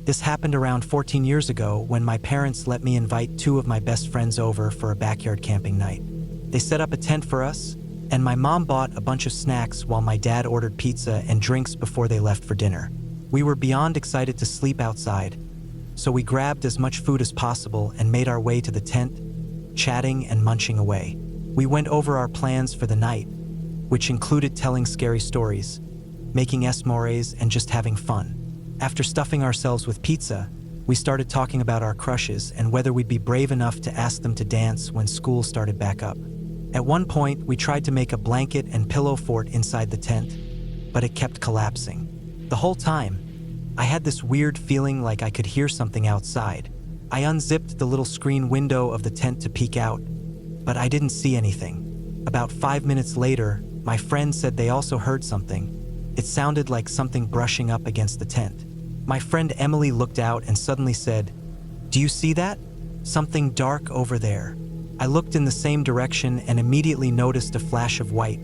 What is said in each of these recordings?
This happened around 14 years ago when my parents let me invite two of my best friends over for a backyard camping night. They set up a tent for us, and my mom bought a bunch of snacks while my dad ordered pizza and drinks before they left for dinner. We were beyond excited to sleep outside, so we grabbed as much food as possible and made our way to the tent, chatting and munching away. We went over our plans for the night, which included telling scary stories, making s'mores, and just having fun. After stuffing ourselves with pizza, we started talking about our crushes and whether we'd be brave enough to ask them to dance when school started back up. At one point, we tried to make a blanket and pillow fort inside the tent, but it kept collapsing. The whole time, I had this weird feeling like I could hear something outside. I unzipped the little screen window of the tent to peek out, but I didn't see anything. About 5 minutes later, my friend said they also heard something. It sounded like something brushing up against the tent. My friend Emily looked out and suddenly said, "Do you see that? Something dark over there." I looked in the same direction and immediately noticed a flash of white,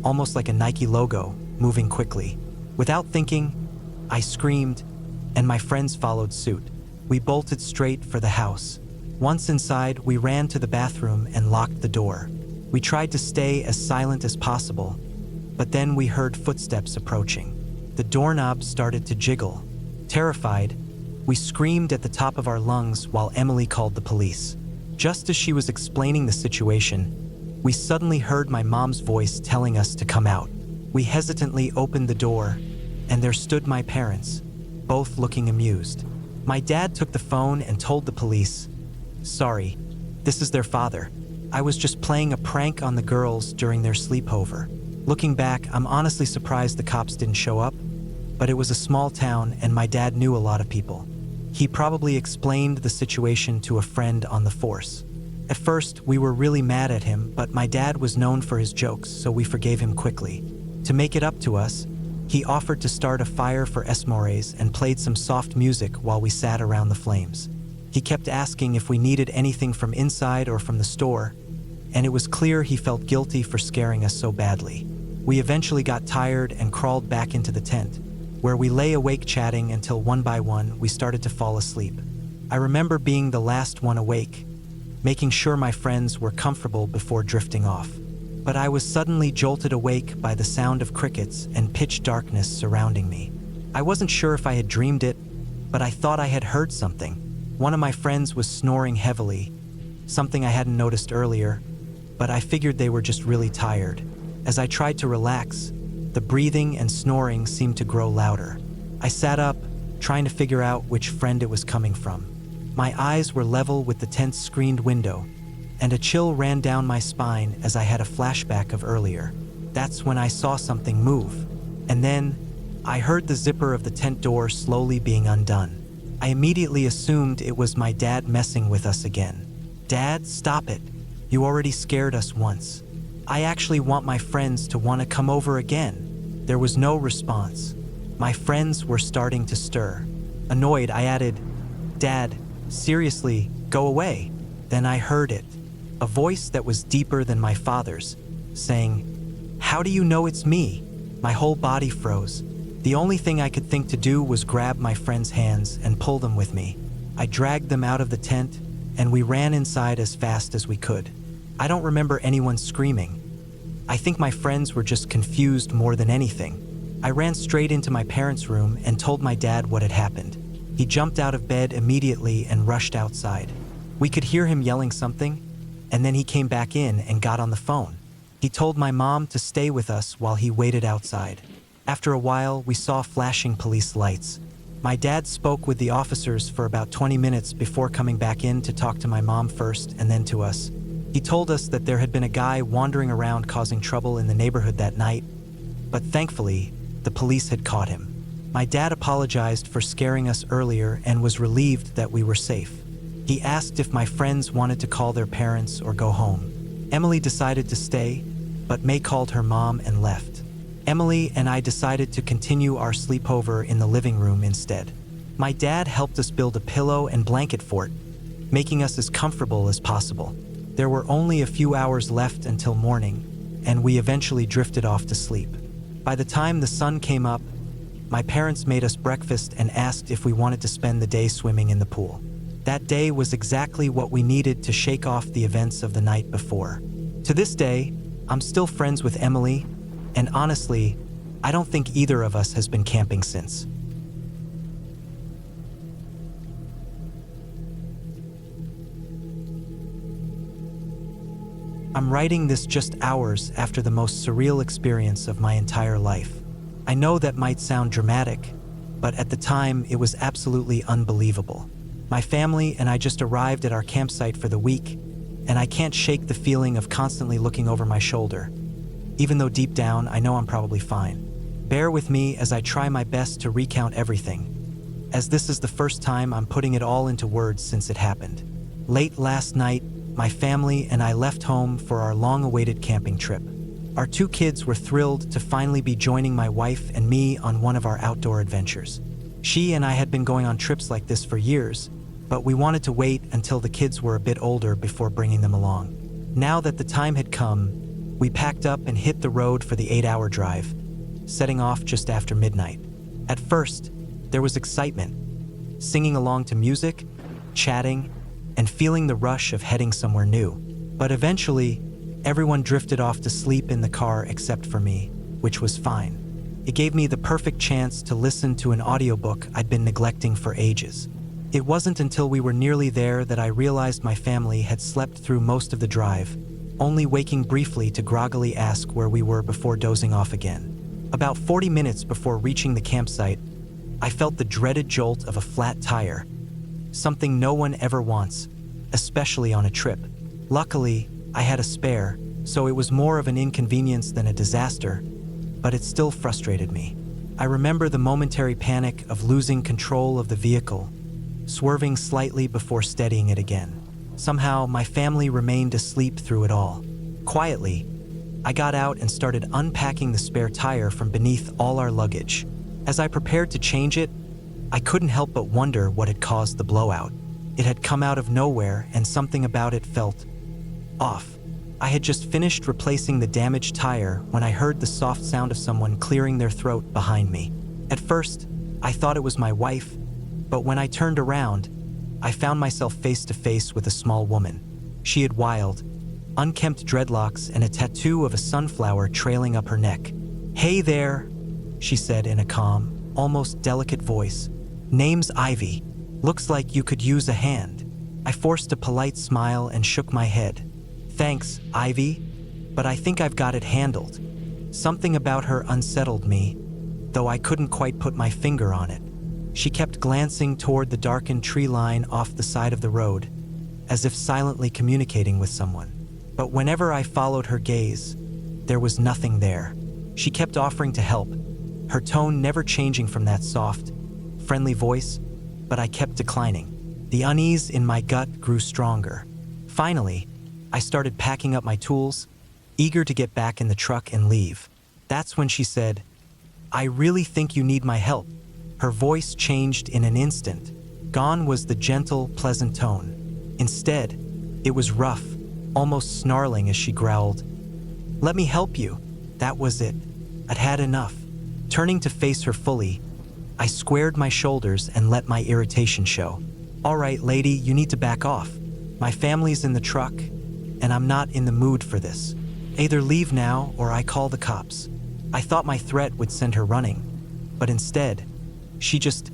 almost like a Nike logo, moving quickly. Without thinking, I screamed, and my friends followed suit. We bolted straight for the house. Once inside, we ran to the bathroom and locked the door. We tried to stay as silent as possible, but then we heard footsteps approaching. The doorknob started to jiggle. Terrified, we screamed at the top of our lungs while Emily called the police. Just as she was explaining the situation, we suddenly heard my mom's voice telling us to come out. We hesitantly opened the door, and there stood my parents, both looking amused. My dad took the phone and told the police, "Sorry, this is their father. I was just playing a prank on the girls during their sleepover." Looking back, I'm honestly surprised the cops didn't show up, but it was a small town and my dad knew a lot of people. He probably explained the situation to a friend on the force. At first, we were really mad at him, but my dad was known for his jokes, so we forgave him quickly. To make it up to us, he offered to start a fire for s'mores and played some soft music while we sat around the flames. He kept asking if we needed anything from inside or from the store, and it was clear he felt guilty for scaring us so badly. We eventually got tired and crawled back into the tent, where we lay awake chatting until one by one we started to fall asleep. I remember being the last one awake, making sure my friends were comfortable before drifting off. But I was suddenly jolted awake by the sound of crickets and pitch darkness surrounding me. I wasn't sure if I had dreamed it, but I thought I had heard something. One of my friends was snoring heavily, something I hadn't noticed earlier, but I figured they were just really tired. As I tried to relax, the breathing and snoring seemed to grow louder. I sat up, trying to figure out which friend it was coming from. My eyes were level with the tent's screened window, and a chill ran down my spine as I had a flashback of earlier. That's when I saw something move, and then I heard the zipper of the tent door slowly being undone. I immediately assumed it was my dad messing with us again. "Dad, stop it. You already scared us once. I actually want my friends to want to come over again." There was no response. My friends were starting to stir. Annoyed, I added, "Dad, seriously, go away." Then I heard it, a voice that was deeper than my father's, saying, "How do you know it's me?" My whole body froze. The only thing I could think to do was grab my friends' hands and pull them with me. I dragged them out of the tent, and we ran inside as fast as we could. I don't remember anyone screaming. I think my friends were just confused more than anything. I ran straight into my parents' room and told my dad what had happened. He jumped out of bed immediately and rushed outside. We could hear him yelling something, and then he came back in and got on the phone. He told my mom to stay with us while he waited outside. After a while, we saw flashing police lights. My dad spoke with the officers for about 20 minutes before coming back in to talk to my mom first and then to us. He told us that there had been a guy wandering around causing trouble in the neighborhood that night, but thankfully, the police had caught him. My dad apologized for scaring us earlier and was relieved that we were safe. He asked if my friends wanted to call their parents or go home. Emily decided to stay, but May called her mom and left. Emily and I decided to continue our sleepover in the living room instead. My dad helped us build a pillow and blanket fort, making us as comfortable as possible. There were only a few hours left until morning, and we eventually drifted off to sleep. By the time the sun came up, my parents made us breakfast and asked if we wanted to spend the day swimming in the pool. That day was exactly what we needed to shake off the events of the night before. To this day, I'm still friends with Emily, and honestly, I don't think either of us has been camping since. I'm writing this just hours after the most surreal experience of my entire life. I know that might sound dramatic, but at the time it was absolutely unbelievable. My family and I just arrived at our campsite for the week, and I can't shake the feeling of constantly looking over my shoulder. Even though deep down I know I'm probably fine. Bear with me as I try my best to recount everything, as this is the first time I'm putting it all into words since it happened. Late last night, my family and I left home for our long-awaited camping trip. Our 2 kids were thrilled to finally be joining my wife and me on one of our outdoor adventures. She and I had been going on trips like this for years, but we wanted to wait until the kids were a bit older before bringing them along. Now that the time had come, we packed up and hit the road for the 8-hour drive, setting off just after midnight. At first, there was excitement, singing along to music, chatting, and feeling the rush of heading somewhere new. But eventually, everyone drifted off to sleep in the car except for me, which was fine. It gave me the perfect chance to listen to an audiobook I'd been neglecting for ages. It wasn't until we were nearly there that I realized my family had slept through most of the drive, only waking briefly to groggily ask where we were before dozing off again. About 40 minutes before reaching the campsite, I felt the dreaded jolt of a flat tire, something no one ever wants, especially on a trip. Luckily, I had a spare, so it was more of an inconvenience than a disaster, but it still frustrated me. I remember the momentary panic of losing control of the vehicle, swerving slightly before steadying it again. Somehow, my family remained asleep through it all. Quietly, I got out and started unpacking the spare tire from beneath all our luggage. As I prepared to change it, I couldn't help but wonder what had caused the blowout. It had come out of nowhere, and something about it felt off. I had just finished replacing the damaged tire when I heard the soft sound of someone clearing their throat behind me. At first, I thought it was my wife, but when I turned around, I found myself face to face with a small woman. She had wild, unkempt dreadlocks and a tattoo of a sunflower trailing up her neck. "Hey there," she said in a calm, almost delicate voice. "Name's Ivy. Looks like you could use a hand." I forced a polite smile and shook my head. "Thanks, Ivy, but I think I've got it handled." Something about her unsettled me, though I couldn't quite put my finger on it. She kept glancing toward the darkened tree line off the side of the road, as if silently communicating with someone. But whenever I followed her gaze, there was nothing there. She kept offering to help, her tone never changing from that soft, friendly voice, but I kept declining. The unease in my gut grew stronger. Finally, I started packing up my tools, eager to get back in the truck and leave. That's when she said, "I really think you need my help." Her voice changed in an instant. Gone was the gentle, pleasant tone. Instead, it was rough, almost snarling as she growled, "Let me help you." That was it. I'd had enough. Turning to face her fully, I squared my shoulders and let my irritation show. "All right, lady, you need to back off. My family's in the truck, and I'm not in the mood for this. Either leave now or I call the cops." I thought my threat would send her running, but instead, she just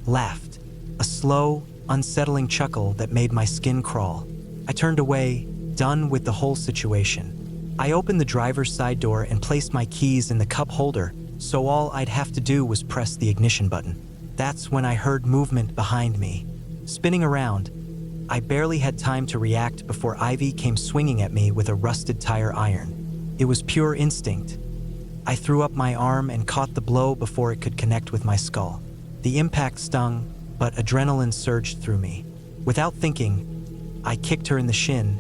laughed, a slow, unsettling chuckle that made my skin crawl. I turned away, done with the whole situation. I opened the driver's side door and placed my keys in the cup holder, so all I'd have to do was press the ignition button. That's when I heard movement behind me. Spinning around, I barely had time to react before Ivy came swinging at me with a rusted tire iron. It was pure instinct. I threw up my arm and caught the blow before it could connect with my skull. The impact stung, but adrenaline surged through me. Without thinking, I kicked her in the shin,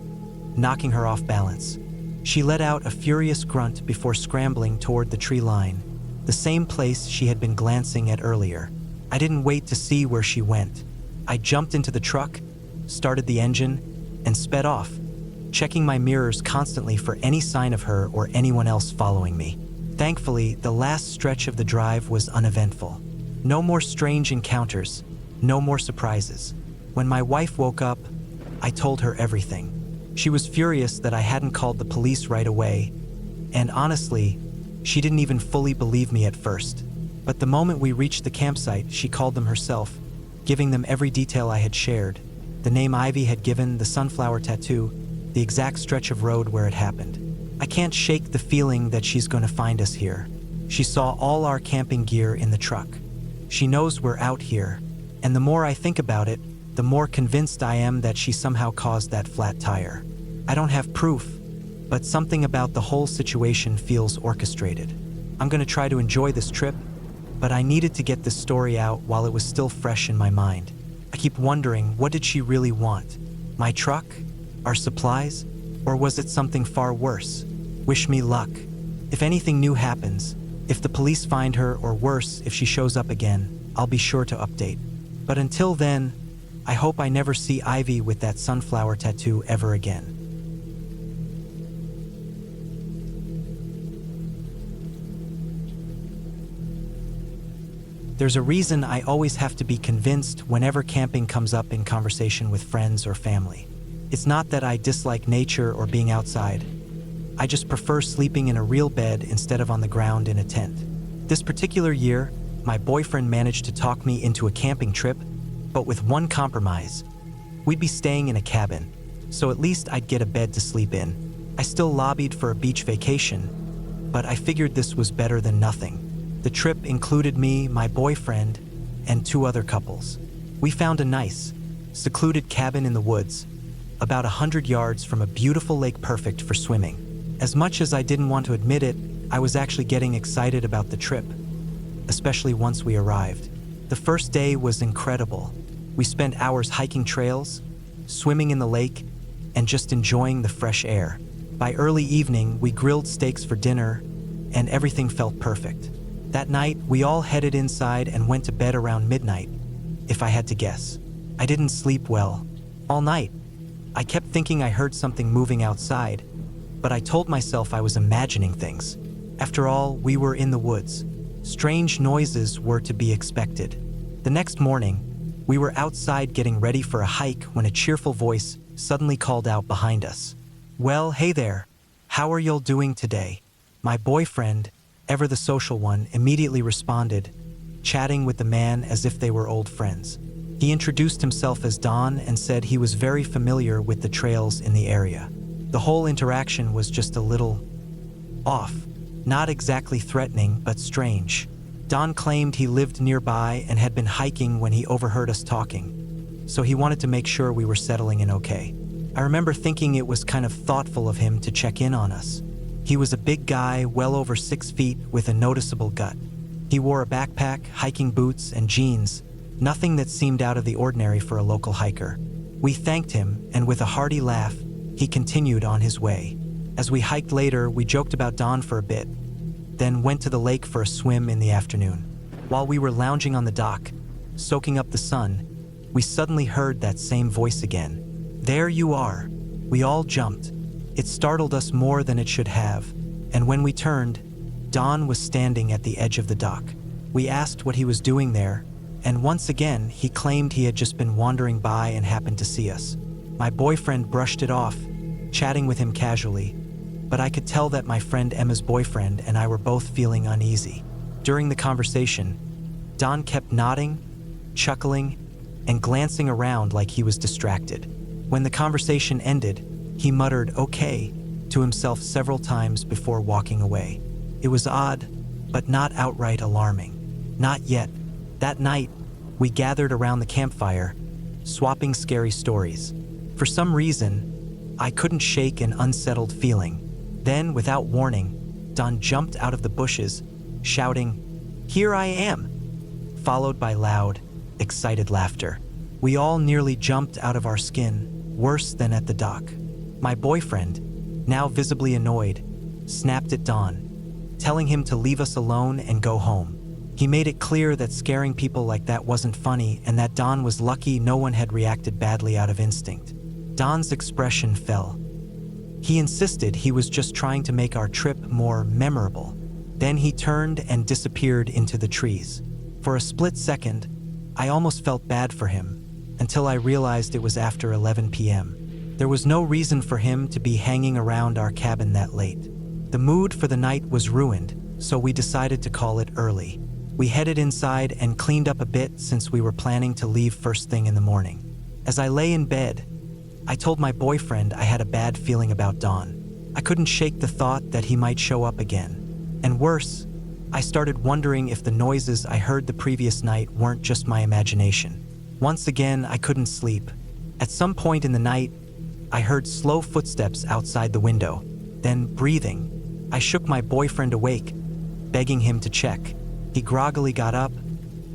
knocking her off balance. She let out a furious grunt before scrambling toward the tree line, the same place she had been glancing at earlier. I didn't wait to see where she went. I jumped into the truck, started the engine, and sped off, checking my mirrors constantly for any sign of her or anyone else following me. Thankfully, the last stretch of the drive was uneventful. No more strange encounters, no more surprises. When my wife woke up, I told her everything. She was furious that I hadn't called the police right away, and honestly, she didn't even fully believe me at first. But the moment we reached the campsite, she called them herself, giving them every detail I had shared. The name Ivy had given, the sunflower tattoo, the exact stretch of road where it happened. I can't shake the feeling that she's going to find us here. She saw all our camping gear in the truck. She knows we're out here, and the more I think about it, the more convinced I am that she somehow caused that flat tire. I don't have proof, but something about the whole situation feels orchestrated. I'm going to try to enjoy this trip, but I needed to get this story out while it was still fresh in my mind. I keep wondering, what did she really want? My truck? Our supplies? Or was it something far worse? Wish me luck. If anything new happens, if the police find her, or worse, if she shows up again, I'll be sure to update. But until then, I hope I never see Ivy with that sunflower tattoo ever again. There's a reason I always have to be convinced whenever camping comes up in conversation with friends or family. It's not that I dislike nature or being outside. I just prefer sleeping in a real bed instead of on the ground in a tent. This particular year, my boyfriend managed to talk me into a camping trip, but with one compromise. We'd be staying in a cabin, so at least I'd get a bed to sleep in. I still lobbied for a beach vacation, but I figured this was better than nothing. The trip included me, my boyfriend, and 2 other couples. We found a nice, secluded cabin in the woods, about 100 yards from a beautiful lake perfect for swimming. As much as I didn't want to admit it, I was actually getting excited about the trip, especially once we arrived. The first day was incredible. We spent hours hiking trails, swimming in the lake, and just enjoying the fresh air. By early evening, we grilled steaks for dinner, and everything felt perfect. That night, we all headed inside and went to bed around midnight, if I had to guess. I didn't sleep well all night. I kept thinking I heard something moving outside, but I told myself I was imagining things. After all, we were in the woods. Strange noises were to be expected. The next morning, we were outside getting ready for a hike when a cheerful voice suddenly called out behind us. "Well, hey there. How are y'all doing today?" My boyfriend, ever the social one, immediately responded, chatting with the man as if they were old friends. He introduced himself as Don and said he was very familiar with the trails in the area. The whole interaction was just a little off. Not exactly threatening, but strange. Don claimed he lived nearby and had been hiking when he overheard us talking, so he wanted to make sure we were settling in okay. I remember thinking it was kind of thoughtful of him to check in on us. He was a big guy, well over 6 feet, with a noticeable gut. He wore a backpack, hiking boots, and jeans, nothing that seemed out of the ordinary for a local hiker. We thanked him, and with a hearty laugh, he continued on his way. As we hiked later, we joked about Don for a bit, then went to the lake for a swim in the afternoon. While we were lounging on the dock, soaking up the sun, we suddenly heard that same voice again. "There you are." We all jumped. It startled us more than it should have, and when we turned, Don was standing at the edge of the dock. We asked what he was doing there, and once again, he claimed he had just been wandering by and happened to see us. My boyfriend brushed it off, chatting with him casually, but I could tell that my friend Emma's boyfriend and I were both feeling uneasy. During the conversation, Don kept nodding, chuckling, and glancing around like he was distracted. When the conversation ended, he muttered "okay" to himself several times before walking away. It was odd, but not outright alarming. Not yet. That night, we gathered around the campfire, swapping scary stories. For some reason, I couldn't shake an unsettled feeling. Then, without warning, Don jumped out of the bushes, shouting, "Here I am!" followed by loud, excited laughter. We all nearly jumped out of our skin, worse than at the dock. My boyfriend, now visibly annoyed, snapped at Don, telling him to leave us alone and go home. He made it clear that scaring people like that wasn't funny and that Don was lucky no one had reacted badly out of instinct. Don's expression fell. He insisted he was just trying to make our trip more memorable. Then he turned and disappeared into the trees. For a split second, I almost felt bad for him, until I realized it was after 11 p.m. There was no reason for him to be hanging around our cabin that late. The mood for the night was ruined, so we decided to call it early. We headed inside and cleaned up a bit since we were planning to leave first thing in the morning. As I lay in bed, I told my boyfriend I had a bad feeling about Dawn. I couldn't shake the thought that he might show up again. And worse, I started wondering if the noises I heard the previous night weren't just my imagination. Once again, I couldn't sleep. At some point in the night, I heard slow footsteps outside the window, then breathing. I shook my boyfriend awake, begging him to check. He groggily got up,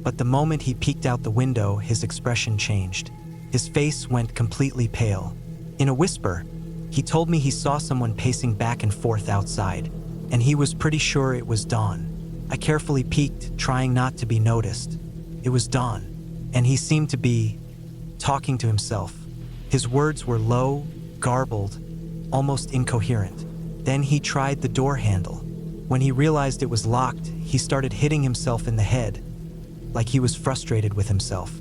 but the moment he peeked out the window, his expression changed. His face went completely pale. In a whisper, he told me he saw someone pacing back and forth outside, and he was pretty sure it was Dawn. I carefully peeked, trying not to be noticed. It was Dawn, and he seemed to be talking to himself. His words were low, garbled, almost incoherent. Then he tried the door handle. When he realized it was locked, he started hitting himself in the head, like he was frustrated with himself.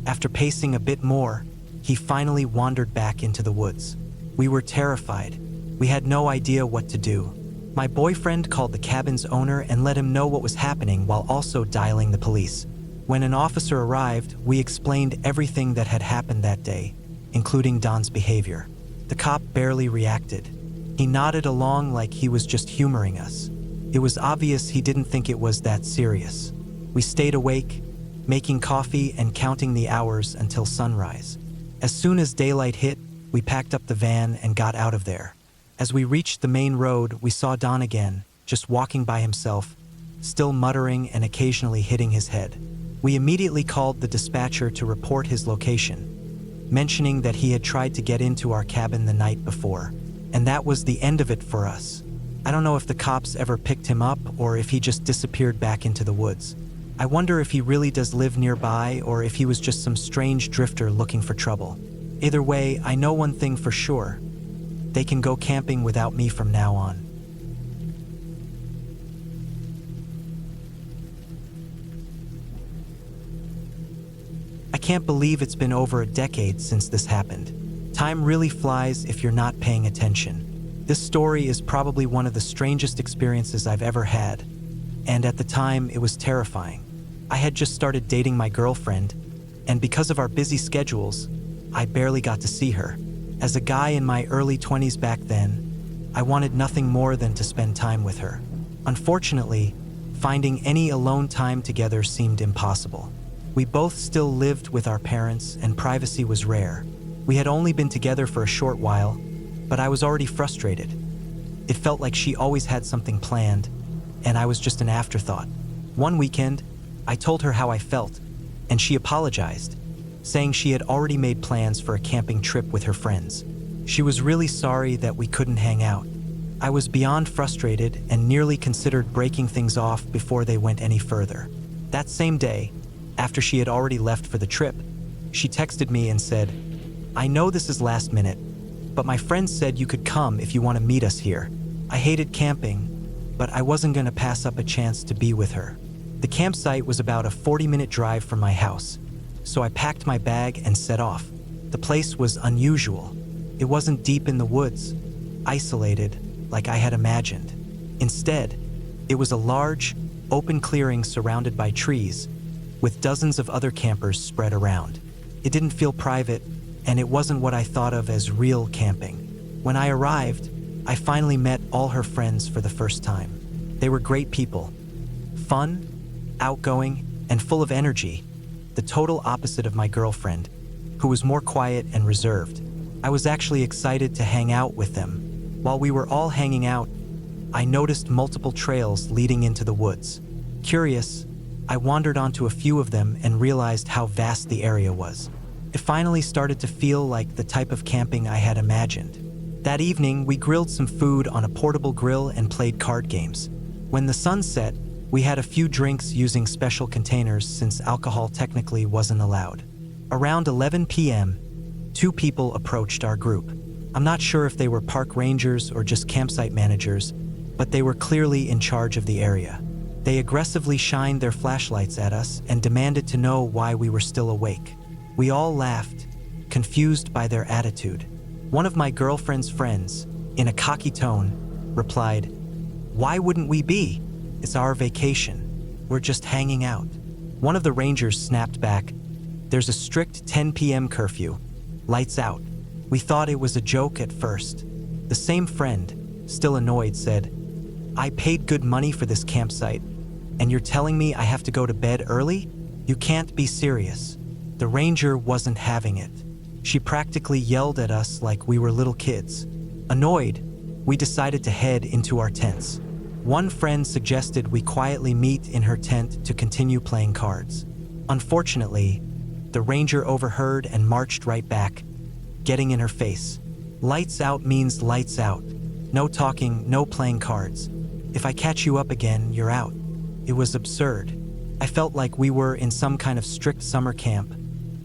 After pacing a bit more, he finally wandered back into the woods. We were terrified. We had no idea what to do. My boyfriend called the cabin's owner and let him know what was happening while also dialing the police. When an officer arrived, we explained everything that had happened that day, including Don's behavior. The cop barely reacted. He nodded along like he was just humoring us. It was obvious he didn't think it was that serious. We stayed awake, making coffee and counting the hours until sunrise. As soon as daylight hit, we packed up the van and got out of there. As we reached the main road, we saw Don again, just walking by himself, still muttering and occasionally hitting his head. We immediately called the dispatcher to report his location, mentioning that he had tried to get into our cabin the night before. And that was the end of it for us. I don't know if the cops ever picked him up or if he just disappeared back into the woods. I wonder if he really does live nearby or if he was just some strange drifter looking for trouble. Either way, I know one thing for sure. They can go camping without me from now on. I can't believe it's been over a decade since this happened. Time really flies if you're not paying attention. This story is probably one of the strangest experiences I've ever had, and at the time it was terrifying. I had just started dating my girlfriend, and because of our busy schedules, I barely got to see her. As a guy in my early 20s back then, I wanted nothing more than to spend time with her. Unfortunately, finding any alone time together seemed impossible. We both still lived with our parents, and privacy was rare. We had only been together for a short while, but I was already frustrated. It felt like she always had something planned, and I was just an afterthought. One weekend, I told her how I felt, and she apologized, saying she had already made plans for a camping trip with her friends. She was really sorry that we couldn't hang out. I was beyond frustrated and nearly considered breaking things off before they went any further. That same day, after she had already left for the trip, she texted me and said, "I know this is last minute, but my friend said you could come if you want to meet us here." I hated camping, but I wasn't going to pass up a chance to be with her. The campsite was about a 40-minute drive from my house, so I packed my bag and set off. The place was unusual. It wasn't deep in the woods, isolated like I had imagined. Instead, it was a large, open clearing surrounded by trees, with dozens of other campers spread around. It didn't feel private, and it wasn't what I thought of as real camping. When I arrived, I finally met all her friends for the first time. They were great people. Fun, outgoing, and full of energy. The total opposite of my girlfriend, who was more quiet and reserved. I was actually excited to hang out with them. While we were all hanging out, I noticed multiple trails leading into the woods. Curious, I wandered onto a few of them and realized how vast the area was. It finally started to feel like the type of camping I had imagined. That evening, we grilled some food on a portable grill and played card games. When the sun set, we had a few drinks using special containers since alcohol technically wasn't allowed. Around 11 p.m., 2 people approached our group. I'm not sure if they were park rangers or just campsite managers, but they were clearly in charge of the area. They aggressively shined their flashlights at us and demanded to know why we were still awake. We all laughed, confused by their attitude. One of my girlfriend's friends, in a cocky tone, replied, "Why wouldn't we be? It's our vacation. We're just hanging out." One of the rangers snapped back, "There's a strict 10 p.m. curfew. Lights out." We thought it was a joke at first. The same friend, still annoyed, said, "I paid good money for this campsite, and you're telling me I have to go to bed early? You can't be serious." The ranger wasn't having it. She practically yelled at us like we were little kids. Annoyed, we decided to head into our tents. One friend suggested we quietly meet in her tent to continue playing cards. Unfortunately, the ranger overheard and marched right back, getting in her face. Lights out means lights out. No talking, no playing cards. If I catch you up again, you're out. It was absurd. I felt like we were in some kind of strict summer camp,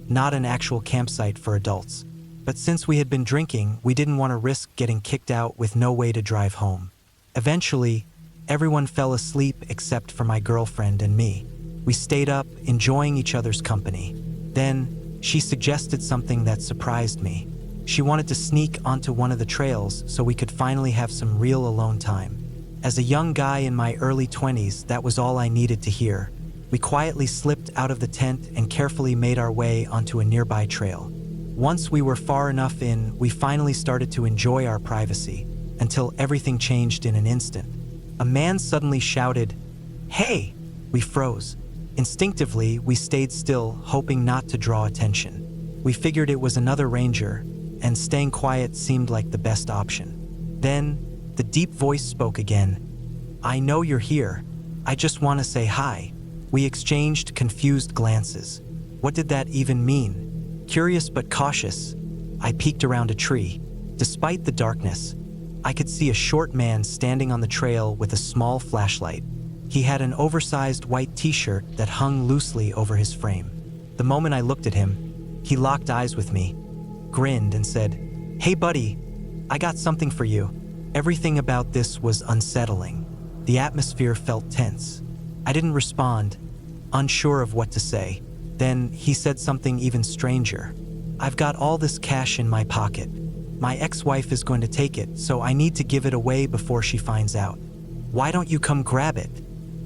not an actual campsite for adults. But since we had been drinking, we didn't want to risk getting kicked out with no way to drive home. Eventually, everyone fell asleep except for my girlfriend and me. We stayed up, enjoying each other's company. Then, she suggested something that surprised me. She wanted to sneak onto one of the trails so we could finally have some real alone time. As a young guy in my early 20s, that was all I needed to hear. We quietly slipped out of the tent and carefully made our way onto a nearby trail. Once we were far enough in, we finally started to enjoy our privacy, until everything changed in an instant. A man suddenly shouted, "Hey!" We froze. Instinctively, we stayed still, hoping not to draw attention. We figured it was another ranger, and staying quiet seemed like the best option. Then, the deep voice spoke again. "I know you're here. I just want to say hi." We exchanged confused glances. What did that even mean? Curious but cautious, I peeked around a tree. Despite the darkness, I could see a short man standing on the trail with a small flashlight. He had an oversized white t-shirt that hung loosely over his frame. The moment I looked at him, he locked eyes with me, grinned, and said, "Hey buddy, I got something for you." Everything about this was unsettling. The atmosphere felt tense. I didn't respond, unsure of what to say. Then he said something even stranger. "I've got all this cash in my pocket. My ex-wife is going to take it, so I need to give it away before she finds out. Why don't you come grab it?"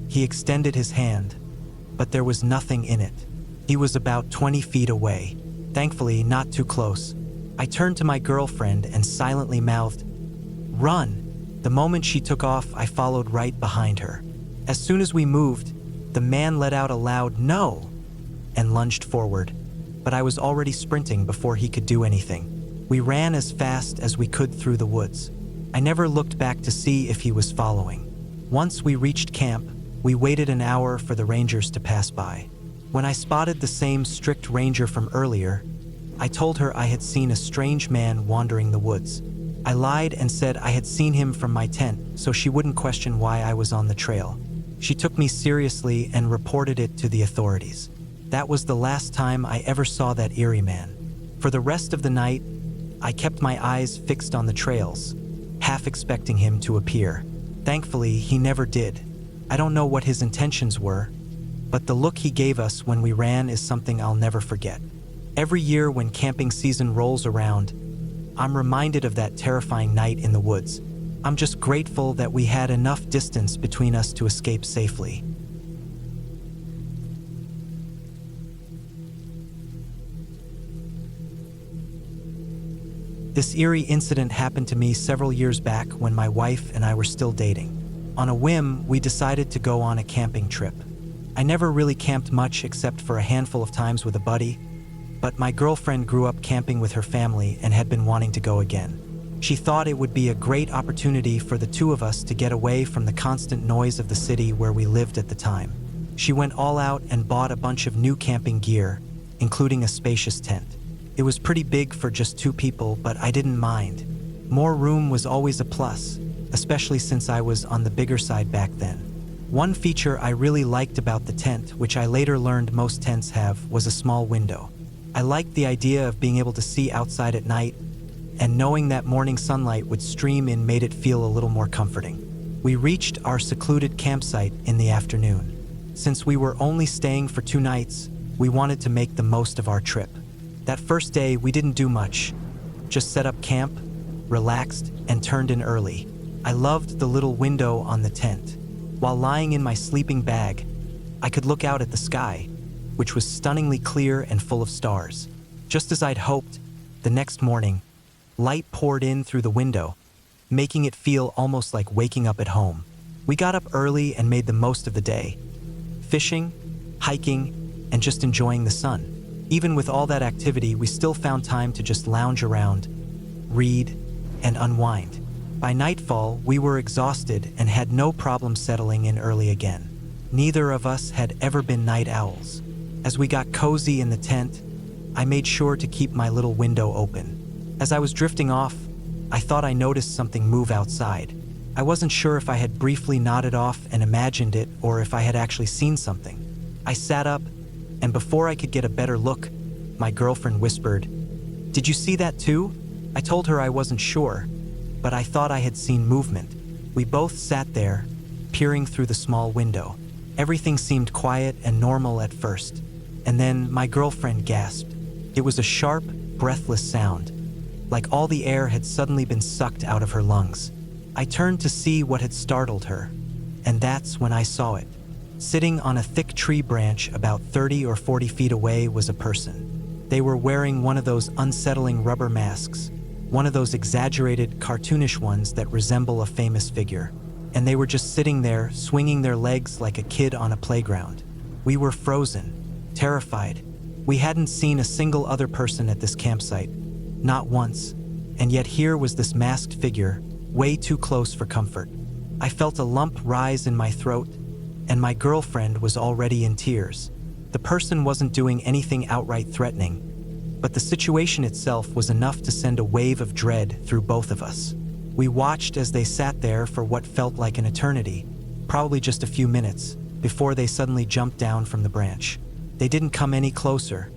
He extended his hand, but there was nothing in it. He was about 20 feet away, thankfully not too close. I turned to my girlfriend and silently mouthed, "Run." The moment she took off, I followed right behind her. As soon as we moved, the man let out a loud "No" and lunged forward, but I was already sprinting before he could do anything. We ran as fast as we could through the woods. I never looked back to see if he was following. Once we reached camp, we waited an hour for the rangers to pass by. When I spotted the same strict ranger from earlier, I told her I had seen a strange man wandering the woods. I lied and said I had seen him from my tent, so she wouldn't question why I was on the trail. She took me seriously and reported it to the authorities. That was the last time I ever saw that eerie man. For the rest of the night, I kept my eyes fixed on the trails, half expecting him to appear. Thankfully, he never did. I don't know what his intentions were, but the look he gave us when we ran is something I'll never forget. Every year when camping season rolls around, I'm reminded of that terrifying night in the woods. I'm just grateful that we had enough distance between us to escape safely. This eerie incident happened to me several years back when my wife and I were still dating. On a whim, we decided to go on a camping trip. I never really camped much except for a handful of times with a buddy, but my girlfriend grew up camping with her family and had been wanting to go again. She thought it would be a great opportunity for the two of us to get away from the constant noise of the city where we lived at the time. She went all out and bought a bunch of new camping gear, including a spacious tent. It was pretty big for just two people, but I didn't mind. More room was always a plus, especially since I was on the bigger side back then. One feature I really liked about the tent, which I later learned most tents have, was a small window. I liked the idea of being able to see outside at night, and knowing that morning sunlight would stream in made it feel a little more comforting. We reached our secluded campsite in the afternoon. Since we were only staying for 2 nights, we wanted to make the most of our trip. That first day, we didn't do much. Just set up camp, relaxed, and turned in early. I loved the little window on the tent. While lying in my sleeping bag, I could look out at the sky, which was stunningly clear and full of stars. Just as I'd hoped, the next morning, light poured in through the window, making it feel almost like waking up at home. We got up early and made the most of the day, fishing, hiking, and just enjoying the sun. Even with all that activity, we still found time to just lounge around, read, and unwind. By nightfall, we were exhausted and had no problem settling in early again. Neither of us had ever been night owls. As we got cozy in the tent, I made sure to keep my little window open. As I was drifting off, I thought I noticed something move outside. I wasn't sure if I had briefly nodded off and imagined it or if I had actually seen something. I sat up, and before I could get a better look, my girlfriend whispered, "Did you see that too?" I told her I wasn't sure, but I thought I had seen movement. We both sat there, peering through the small window. Everything seemed quiet and normal at first, and then my girlfriend gasped. It was a sharp, breathless sound, like all the air had suddenly been sucked out of her lungs. I turned to see what had startled her, and that's when I saw it. Sitting on a thick tree branch about 30 or 40 feet away was a person. They were wearing one of those unsettling rubber masks, one of those exaggerated, cartoonish ones that resemble a famous figure. And they were just sitting there, swinging their legs like a kid on a playground. We were frozen, terrified. We hadn't seen a single other person at this campsite, not once. And yet here was this masked figure, way too close for comfort. I felt a lump rise in my throat, and my girlfriend was already in tears. The person wasn't doing anything outright threatening, but the situation itself was enough to send a wave of dread through both of us. We watched as they sat there for what felt like an eternity, probably just a few minutes, before they suddenly jumped down from the branch. They didn't come any closer,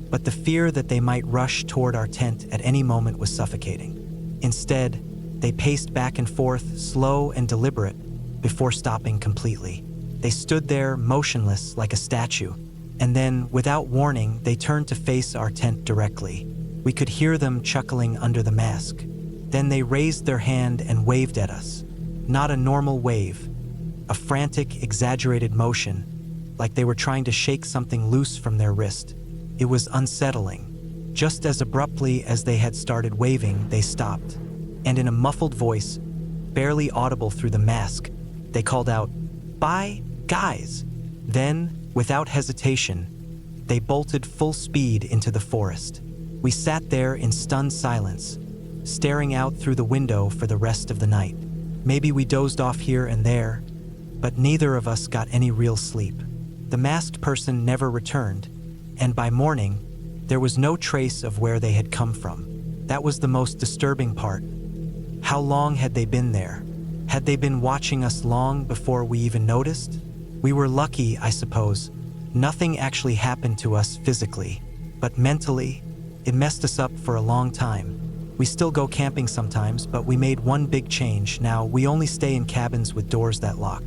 but the fear that they might rush toward our tent at any moment was suffocating. Instead, they paced back and forth, slow and deliberate, before stopping completely. They stood there, motionless like a statue, and then, without warning, they turned to face our tent directly. We could hear them chuckling under the mask. Then they raised their hand and waved at us. Not a normal wave, a frantic, exaggerated motion, like they were trying to shake something loose from their wrist. It was unsettling. Just as abruptly as they had started waving, they stopped. And in a muffled voice, barely audible through the mask, they called out, "Bye, guys." Then, without hesitation, they bolted full speed into the forest. We sat there in stunned silence, staring out through the window for the rest of the night. Maybe we dozed off here and there, but neither of us got any real sleep. The masked person never returned, and by morning, there was no trace of where they had come from. That was the most disturbing part. How long had they been there? Had they been watching us long before we even noticed? We were lucky, I suppose. Nothing actually happened to us physically, but mentally, it messed us up for a long time. We still go camping sometimes, but we made one big change. Now we only stay in cabins with doors that lock.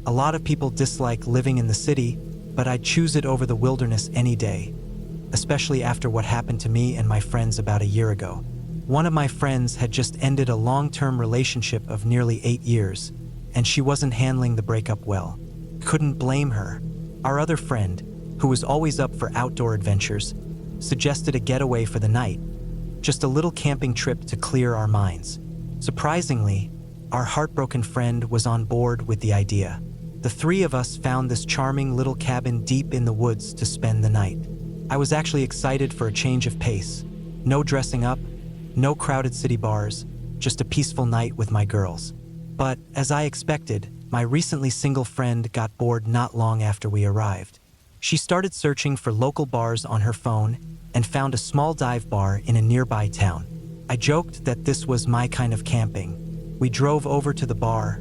A lot of people dislike living in the city, but I'd choose it over the wilderness any day, especially after what happened to me and my friends about a year ago. One of my friends had just ended a long-term relationship of nearly 8 years, and she wasn't handling the breakup well. Couldn't blame her. Our other friend, who was always up for outdoor adventures, suggested a getaway for the night, just a little camping trip to clear our minds. Surprisingly, our heartbroken friend was on board with the idea. The three of us found this charming little cabin deep in the woods to spend the night. I was actually excited for a change of pace. No dressing up, no crowded city bars, just a peaceful night with my girls. But, as I expected, my recently single friend got bored not long after we arrived. She started searching for local bars on her phone and found a small dive bar in a nearby town. I joked that this was my kind of camping. We drove over to the bar,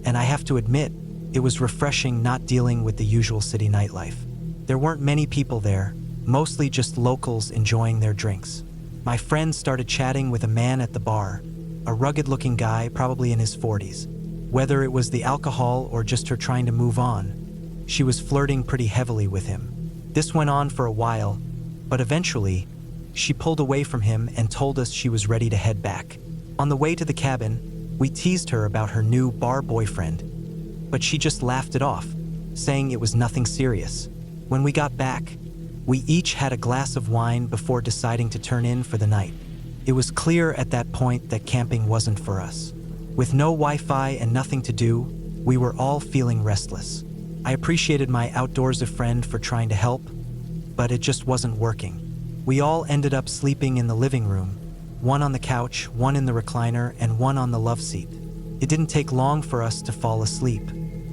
and I have to admit, it was refreshing not dealing with the usual city nightlife. There weren't many people there, mostly just locals enjoying their drinks. My friend started chatting with a man at the bar, a rugged-looking guy, probably in his 40s. Whether it was the alcohol or just her trying to move on, she was flirting pretty heavily with him. This went on for a while, but eventually, she pulled away from him and told us she was ready to head back. On the way to the cabin, we teased her about her new bar boyfriend, but she just laughed it off, saying it was nothing serious. When we got back, we each had a glass of wine before deciding to turn in for the night. It was clear at that point that camping wasn't for us. With no Wi-Fi and nothing to do, we were all feeling restless. I appreciated my outdoorsy friend for trying to help, but it just wasn't working. We all ended up sleeping in the living room, one on the couch, one in the recliner, and one on the love seat. It didn't take long for us to fall asleep.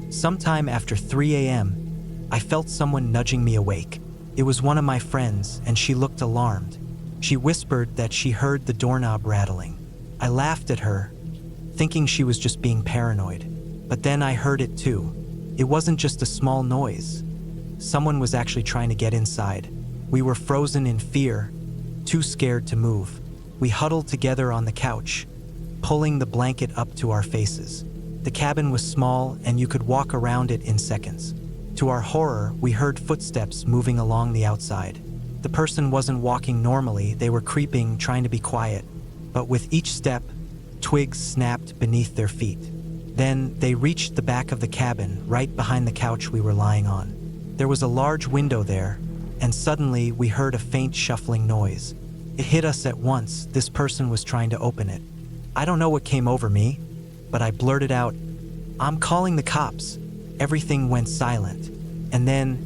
Sometime after 3 a.m., I felt someone nudging me awake. It was one of my friends, and she looked alarmed. She whispered that she heard the doorknob rattling. I laughed at her, thinking she was just being paranoid. But then I heard it too. It wasn't just a small noise. Someone was actually trying to get inside. We were frozen in fear, too scared to move. We huddled together on the couch, pulling the blanket up to our faces. The cabin was small, and you could walk around it in seconds. To our horror, we heard footsteps moving along the outside. The person wasn't walking normally, they were creeping, trying to be quiet. But with each step, twigs snapped beneath their feet. Then they reached the back of the cabin, right behind the couch we were lying on. There was a large window there, and suddenly we heard a faint shuffling noise. It hit us at once. This person was trying to open it. I don't know what came over me, but I blurted out, "I'm calling the cops." Everything went silent. And then,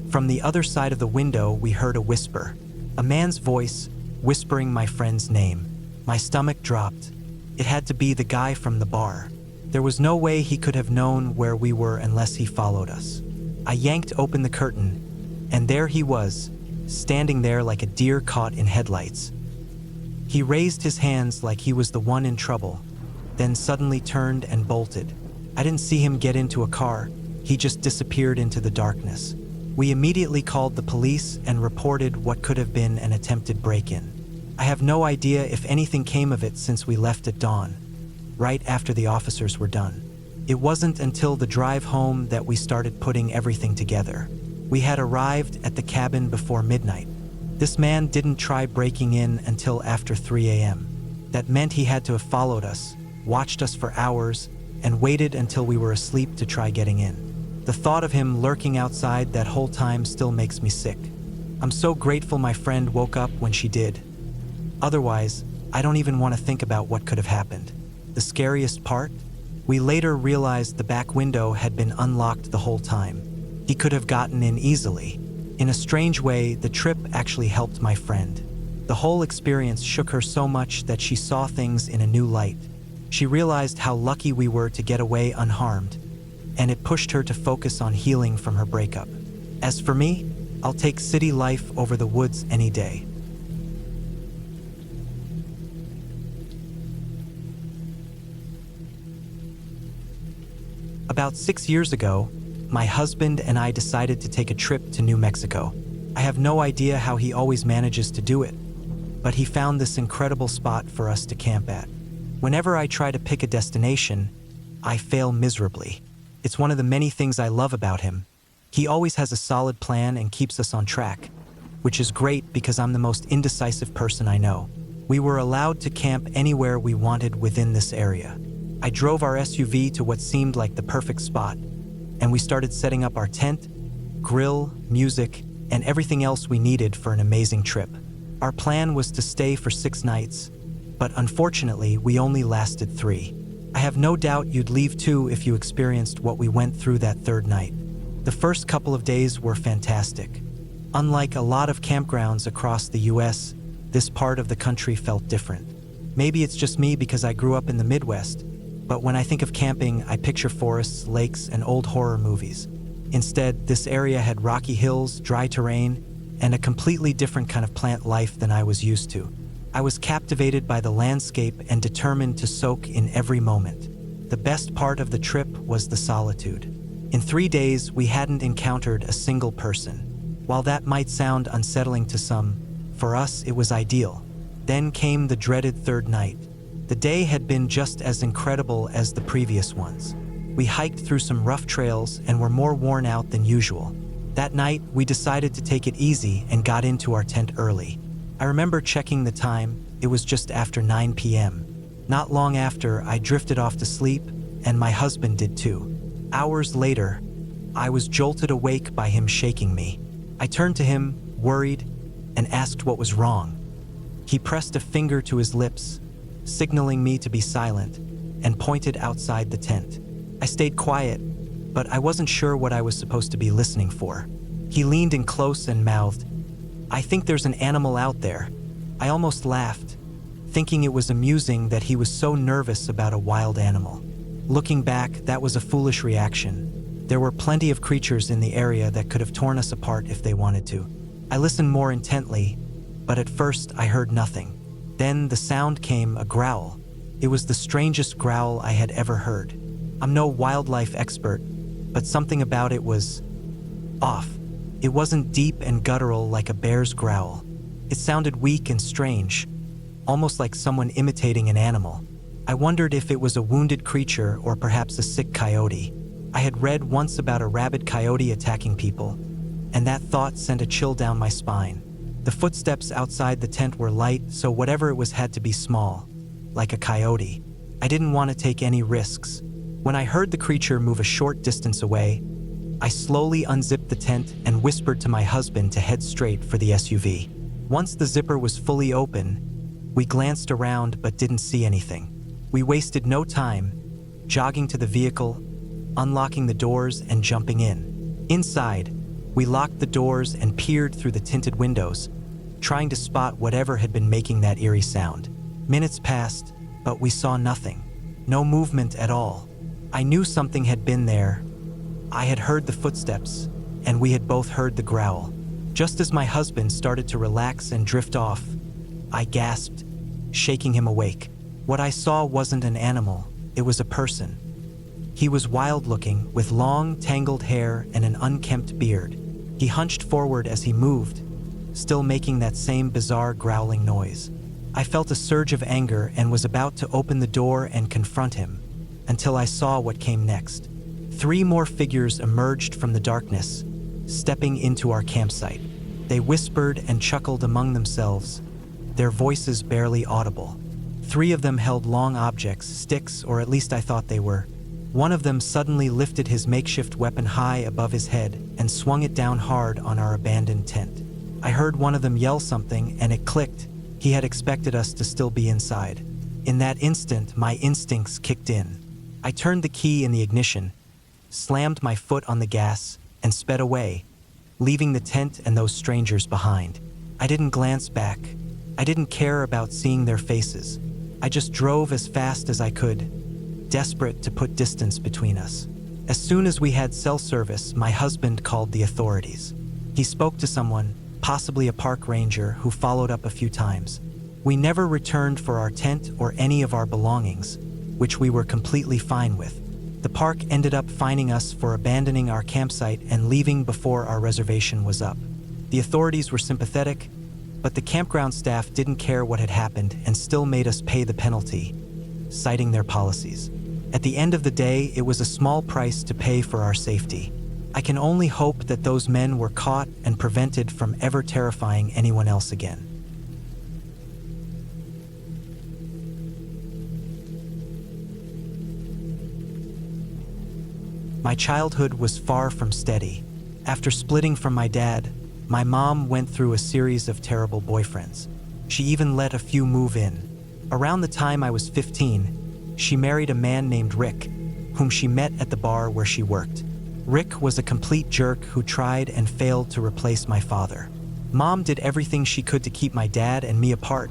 from the other side of the window, we heard a whisper. A man's voice, whispering my friend's name. My stomach dropped. It had to be the guy from the bar. There was no way he could have known where we were unless he followed us. I yanked open the curtain, and there he was, standing there like a deer caught in headlights. He raised his hands like he was the one in trouble, then suddenly turned and bolted. I didn't see him get into a car. He just disappeared into the darkness. We immediately called the police and reported what could have been an attempted break-in. I have no idea if anything came of it since we left at dawn, right after the officers were done. It wasn't until the drive home that we started putting everything together. We had arrived at the cabin before midnight. This man didn't try breaking in until after 3 a.m. That meant he had to have followed us, watched us for hours, and waited until we were asleep to try getting in. The thought of him lurking outside that whole time still makes me sick. I'm so grateful my friend woke up when she did. Otherwise, I don't even want to think about what could have happened. The scariest part? We later realized the back window had been unlocked the whole time. He could have gotten in easily. In a strange way, the trip actually helped my friend. The whole experience shook her so much that she saw things in a new light. She realized how lucky we were to get away unharmed, and it pushed her to focus on healing from her breakup. As for me, I'll take city life over the woods any day. About 6 years ago, my husband and I decided to take a trip to New Mexico. I have no idea how he always manages to do it, but he found this incredible spot for us to camp at. Whenever I try to pick a destination, I fail miserably. It's one of the many things I love about him. He always has a solid plan and keeps us on track, which is great because I'm the most indecisive person I know. We were allowed to camp anywhere we wanted within this area. I drove our SUV to what seemed like the perfect spot, and we started setting up our tent, grill, music, and everything else we needed for an amazing trip. Our plan was to stay for 6 nights, but unfortunately, we only lasted 3. I have no doubt you'd leave too if you experienced what we went through that 3rd night. The first couple of days were fantastic. Unlike a lot of campgrounds across the US, this part of the country felt different. Maybe it's just me because I grew up in the Midwest, but when I think of camping, I picture forests, lakes, and old horror movies. Instead, this area had rocky hills, dry terrain, and a completely different kind of plant life than I was used to. I was captivated by the landscape and determined to soak in every moment. The best part of the trip was the solitude. In 3 days, we hadn't encountered a single person. While that might sound unsettling to some, for us it was ideal. Then came the dreaded third night. The day had been just as incredible as the previous ones. We hiked through some rough trails and were more worn out than usual. That night, we decided to take it easy and got into our tent early. I remember checking the time. It was just after 9 p.m. Not long after, I drifted off to sleep, and my husband did too. Hours later, I was jolted awake by him shaking me. I turned to him, worried, and asked what was wrong. He pressed a finger to his lips, signaling me to be silent, and pointed outside the tent. I stayed quiet, but I wasn't sure what I was supposed to be listening for. He leaned in close and mouthed, "I think there's an animal out there." I almost laughed, thinking it was amusing that he was so nervous about a wild animal. Looking back, that was a foolish reaction. There were plenty of creatures in the area that could have torn us apart if they wanted to. I listened more intently, but at first I heard nothing. Then the sound came, a growl. It was the strangest growl I had ever heard. I'm no wildlife expert, but something about it was off. It wasn't deep and guttural like a bear's growl. It sounded weak and strange, almost like someone imitating an animal. I wondered if it was a wounded creature or perhaps a sick coyote. I had read once about a rabid coyote attacking people, and that thought sent a chill down my spine. The footsteps outside the tent were light, so whatever it was had to be small, like a coyote. I didn't want to take any risks. When I heard the creature move a short distance away, I slowly unzipped the tent and whispered to my husband to head straight for the SUV. Once the zipper was fully open, we glanced around but didn't see anything. We wasted no time, jogging to the vehicle, unlocking the doors and jumping in. Inside, we locked the doors and peered through the tinted windows, trying to spot whatever had been making that eerie sound. Minutes passed, but we saw nothing. No movement at all. I knew something had been there. I had heard the footsteps, and we had both heard the growl. Just as my husband started to relax and drift off, I gasped, shaking him awake. What I saw wasn't an animal, it was a person. He was wild-looking, with long, tangled hair and an unkempt beard. He hunched forward as he moved, still making that same bizarre growling noise. I felt a surge of anger and was about to open the door and confront him, until I saw what came next. 3 more figures emerged from the darkness, stepping into our campsite. They whispered and chuckled among themselves, their voices barely audible. 3 of them held long objects, sticks, or at least I thought they were. One of them suddenly lifted his makeshift weapon high above his head and swung it down hard on our abandoned tent. I heard one of them yell something, and it clicked. He had expected us to still be inside. In that instant, my instincts kicked in. I turned the key in the ignition, slammed my foot on the gas, and sped away, leaving the tent and those strangers behind. I didn't glance back. I didn't care about seeing their faces. I just drove as fast as I could, desperate to put distance between us. As soon as we had cell service, my husband called the authorities. He spoke to someone, possibly a park ranger, who followed up a few times. We never returned for our tent or any of our belongings, which we were completely fine with. The park ended up fining us for abandoning our campsite and leaving before our reservation was up. The authorities were sympathetic, but the campground staff didn't care what had happened and still made us pay the penalty, citing their policies. At the end of the day, it was a small price to pay for our safety. I can only hope that those men were caught and prevented from ever terrifying anyone else again. My childhood was far from steady. After splitting from my dad, my mom went through a series of terrible boyfriends. She even let a few move in. Around the time I was 15, she married a man named Rick, whom she met at the bar where she worked. Rick was a complete jerk who tried and failed to replace my father. Mom did everything she could to keep my dad and me apart,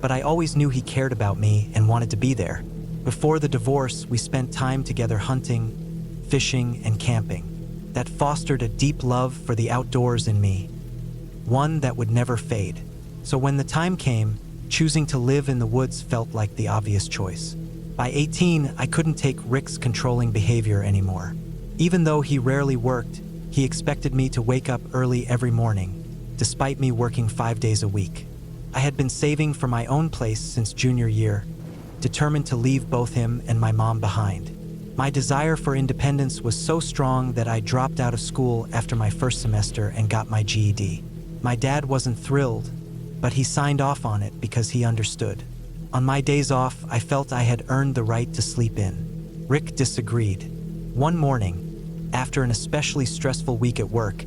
but I always knew he cared about me and wanted to be there. Before the divorce, we spent time together hunting, fishing, and camping. That fostered a deep love for the outdoors in me, one that would never fade. So when the time came, choosing to live in the woods felt like the obvious choice. By 18, I couldn't take Rick's controlling behavior anymore. Even though he rarely worked, He expected me to wake up early every morning, despite me working 5 days a week. I had been saving for my own place since junior year, determined to leave both him and my mom behind. My desire for independence was so strong that I dropped out of school after my first semester and got my GED. My dad wasn't thrilled, but he signed off on it because he understood. On my days off, I felt I had earned the right to sleep in. Rick disagreed. One morning, after an especially stressful week at work,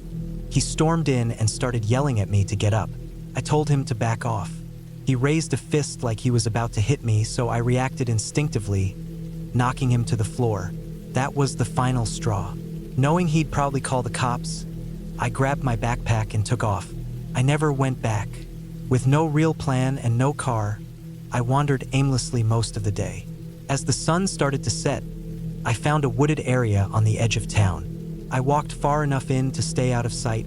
he stormed in and started yelling at me to get up. I told him to back off. He raised a fist like he was about to hit me, so I reacted instinctively, knocking him to the floor. That was the final straw. Knowing he'd probably call the cops, I grabbed my backpack and took off. I never went back. With no real plan and no car, I wandered aimlessly most of the day. As the sun started to set, I found a wooded area on the edge of town. I walked far enough in to stay out of sight,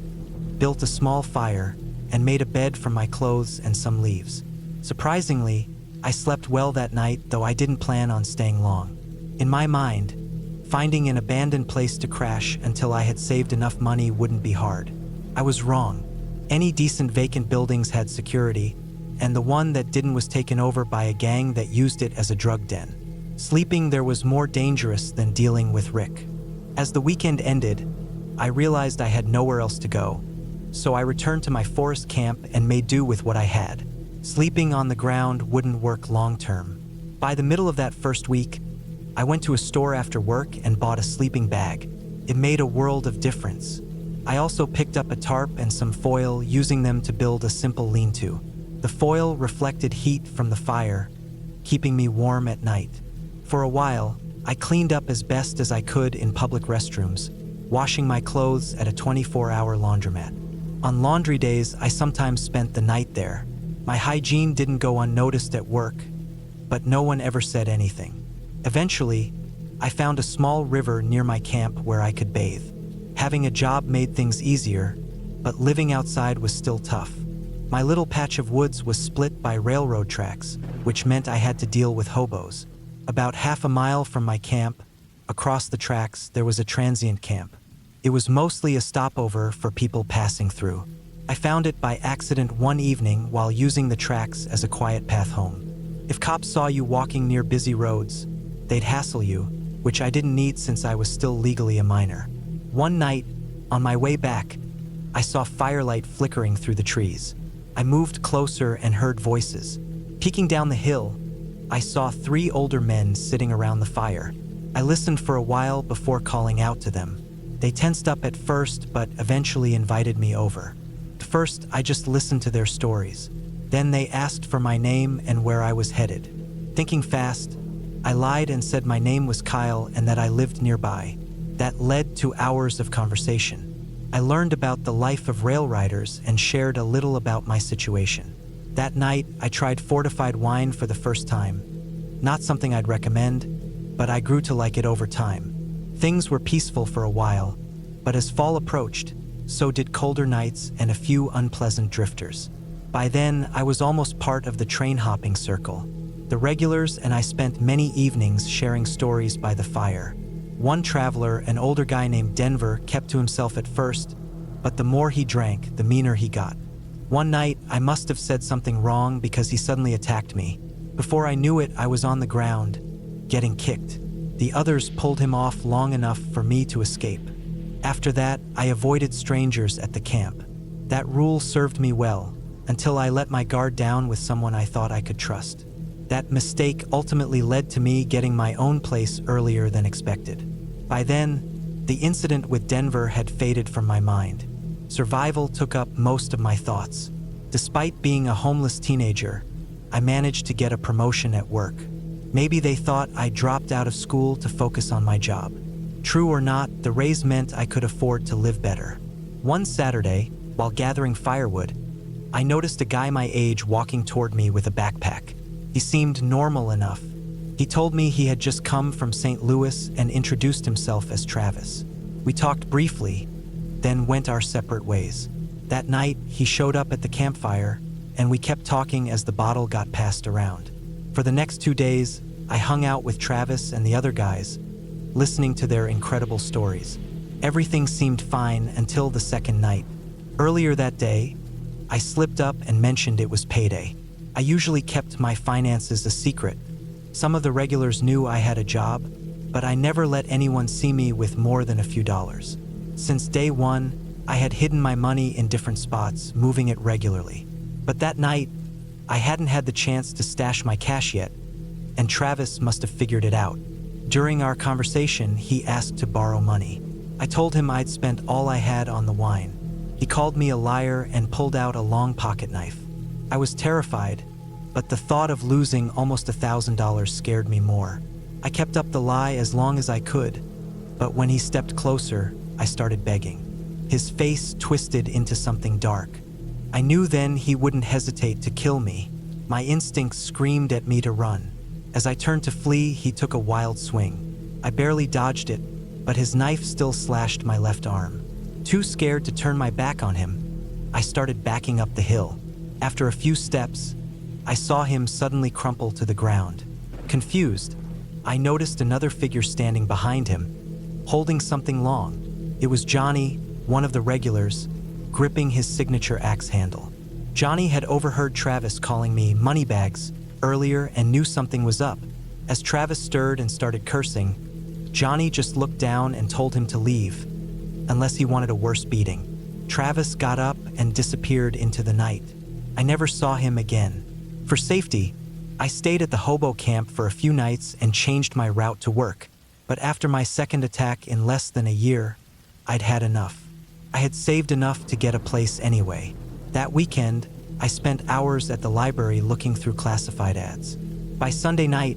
built a small fire, and made a bed from my clothes and some leaves. Surprisingly, I slept well that night, though I didn't plan on staying long. In my mind, finding an abandoned place to crash until I had saved enough money wouldn't be hard. I was wrong. Any decent vacant buildings had security, and the one that didn't was taken over by a gang that used it as a drug den. Sleeping there was more dangerous than dealing with Rick. As the weekend ended, I realized I had nowhere else to go, so I returned to my forest camp and made do with what I had. Sleeping on the ground wouldn't work long term. By the middle of that first week, I went to a store after work and bought a sleeping bag. It made a world of difference. I also picked up a tarp and some foil, using them to build a simple lean-to. The foil reflected heat from the fire, keeping me warm at night. For a while, I cleaned up as best as I could in public restrooms, washing my clothes at a 24-hour laundromat. On laundry days, I sometimes spent the night there. My hygiene didn't go unnoticed at work, but no one ever said anything. Eventually, I found a small river near my camp where I could bathe. Having a job made things easier, but living outside was still tough. My little patch of woods was split by railroad tracks, which meant I had to deal with hobos. About half a mile from my camp, across the tracks, there was a transient camp. It was mostly a stopover for people passing through. I found it by accident one evening while using the tracks as a quiet path home. If cops saw you walking near busy roads, they'd hassle you, which I didn't need since I was still legally a minor. One night, on my way back, I saw firelight flickering through the trees. I moved closer and heard voices. Peeking down the hill, I saw 3 older men sitting around the fire. I listened for a while before calling out to them. They tensed up at first, but eventually invited me over. At first, I just listened to their stories. Then they asked for my name and where I was headed. Thinking fast, I lied and said my name was Kyle and that I lived nearby. That led to hours of conversation. I learned about the life of rail riders and shared a little about my situation. That night, I tried fortified wine for the first time. Not something I'd recommend, but I grew to like it over time. Things were peaceful for a while, but as fall approached, so did colder nights and a few unpleasant drifters. By then, I was almost part of the train-hopping circle. The regulars and I spent many evenings sharing stories by the fire. One traveler, an older guy named Denver, kept to himself at first, but the more he drank, the meaner he got. One night, I must have said something wrong because he suddenly attacked me. Before I knew it, I was on the ground, getting kicked. The others pulled him off long enough for me to escape. After that, I avoided strangers at the camp. That rule served me well, until I let my guard down with someone I thought I could trust. That mistake ultimately led to me getting my own place earlier than expected. By then, the incident with Denver had faded from my mind. Survival took up most of my thoughts. Despite being a homeless teenager, I managed to get a promotion at work. Maybe they thought I dropped out of school to focus on my job. True or not, the raise meant I could afford to live better. One Saturday, while gathering firewood, I noticed a guy my age walking toward me with a backpack. He seemed normal enough. He told me he had just come from St. Louis and introduced himself as Travis. We talked briefly, then went our separate ways. That night, he showed up at the campfire, and we kept talking as the bottle got passed around. For the next 2 days, I hung out with Travis and the other guys, listening to their incredible stories. Everything seemed fine until the second night. Earlier that day, I slipped up and mentioned it was payday. I usually kept my finances a secret. Some of the regulars knew I had a job, but I never let anyone see me with more than a few dollars. Since day one, I had hidden my money in different spots, moving it regularly. But that night, I hadn't had the chance to stash my cash yet, and Travis must have figured it out. During our conversation, he asked to borrow money. I told him I'd spent all I had on the wine. He called me a liar and pulled out a long pocket knife. I was terrified, but the thought of losing almost $1,000 scared me more. I kept up the lie as long as I could, but when he stepped closer, I started begging. His face twisted into something dark. I knew then he wouldn't hesitate to kill me. My instincts screamed at me to run. As I turned to flee, he took a wild swing. I barely dodged it, but his knife still slashed my left arm. Too scared to turn my back on him, I started backing up the hill. After a few steps, I saw him suddenly crumple to the ground. Confused, I noticed another figure standing behind him, holding something long. It was Johnny, one of the regulars, gripping his signature axe handle. Johnny had overheard Travis calling me moneybags earlier and knew something was up. As Travis stirred and started cursing, Johnny just looked down and told him to leave, unless he wanted a worse beating. Travis got up and disappeared into the night. I never saw him again. For safety, I stayed at the hobo camp for a few nights and changed my route to work. But after my second attack in less than a year, I'd had enough. I had saved enough to get a place anyway. That weekend, I spent hours at the library looking through classified ads. By Sunday night,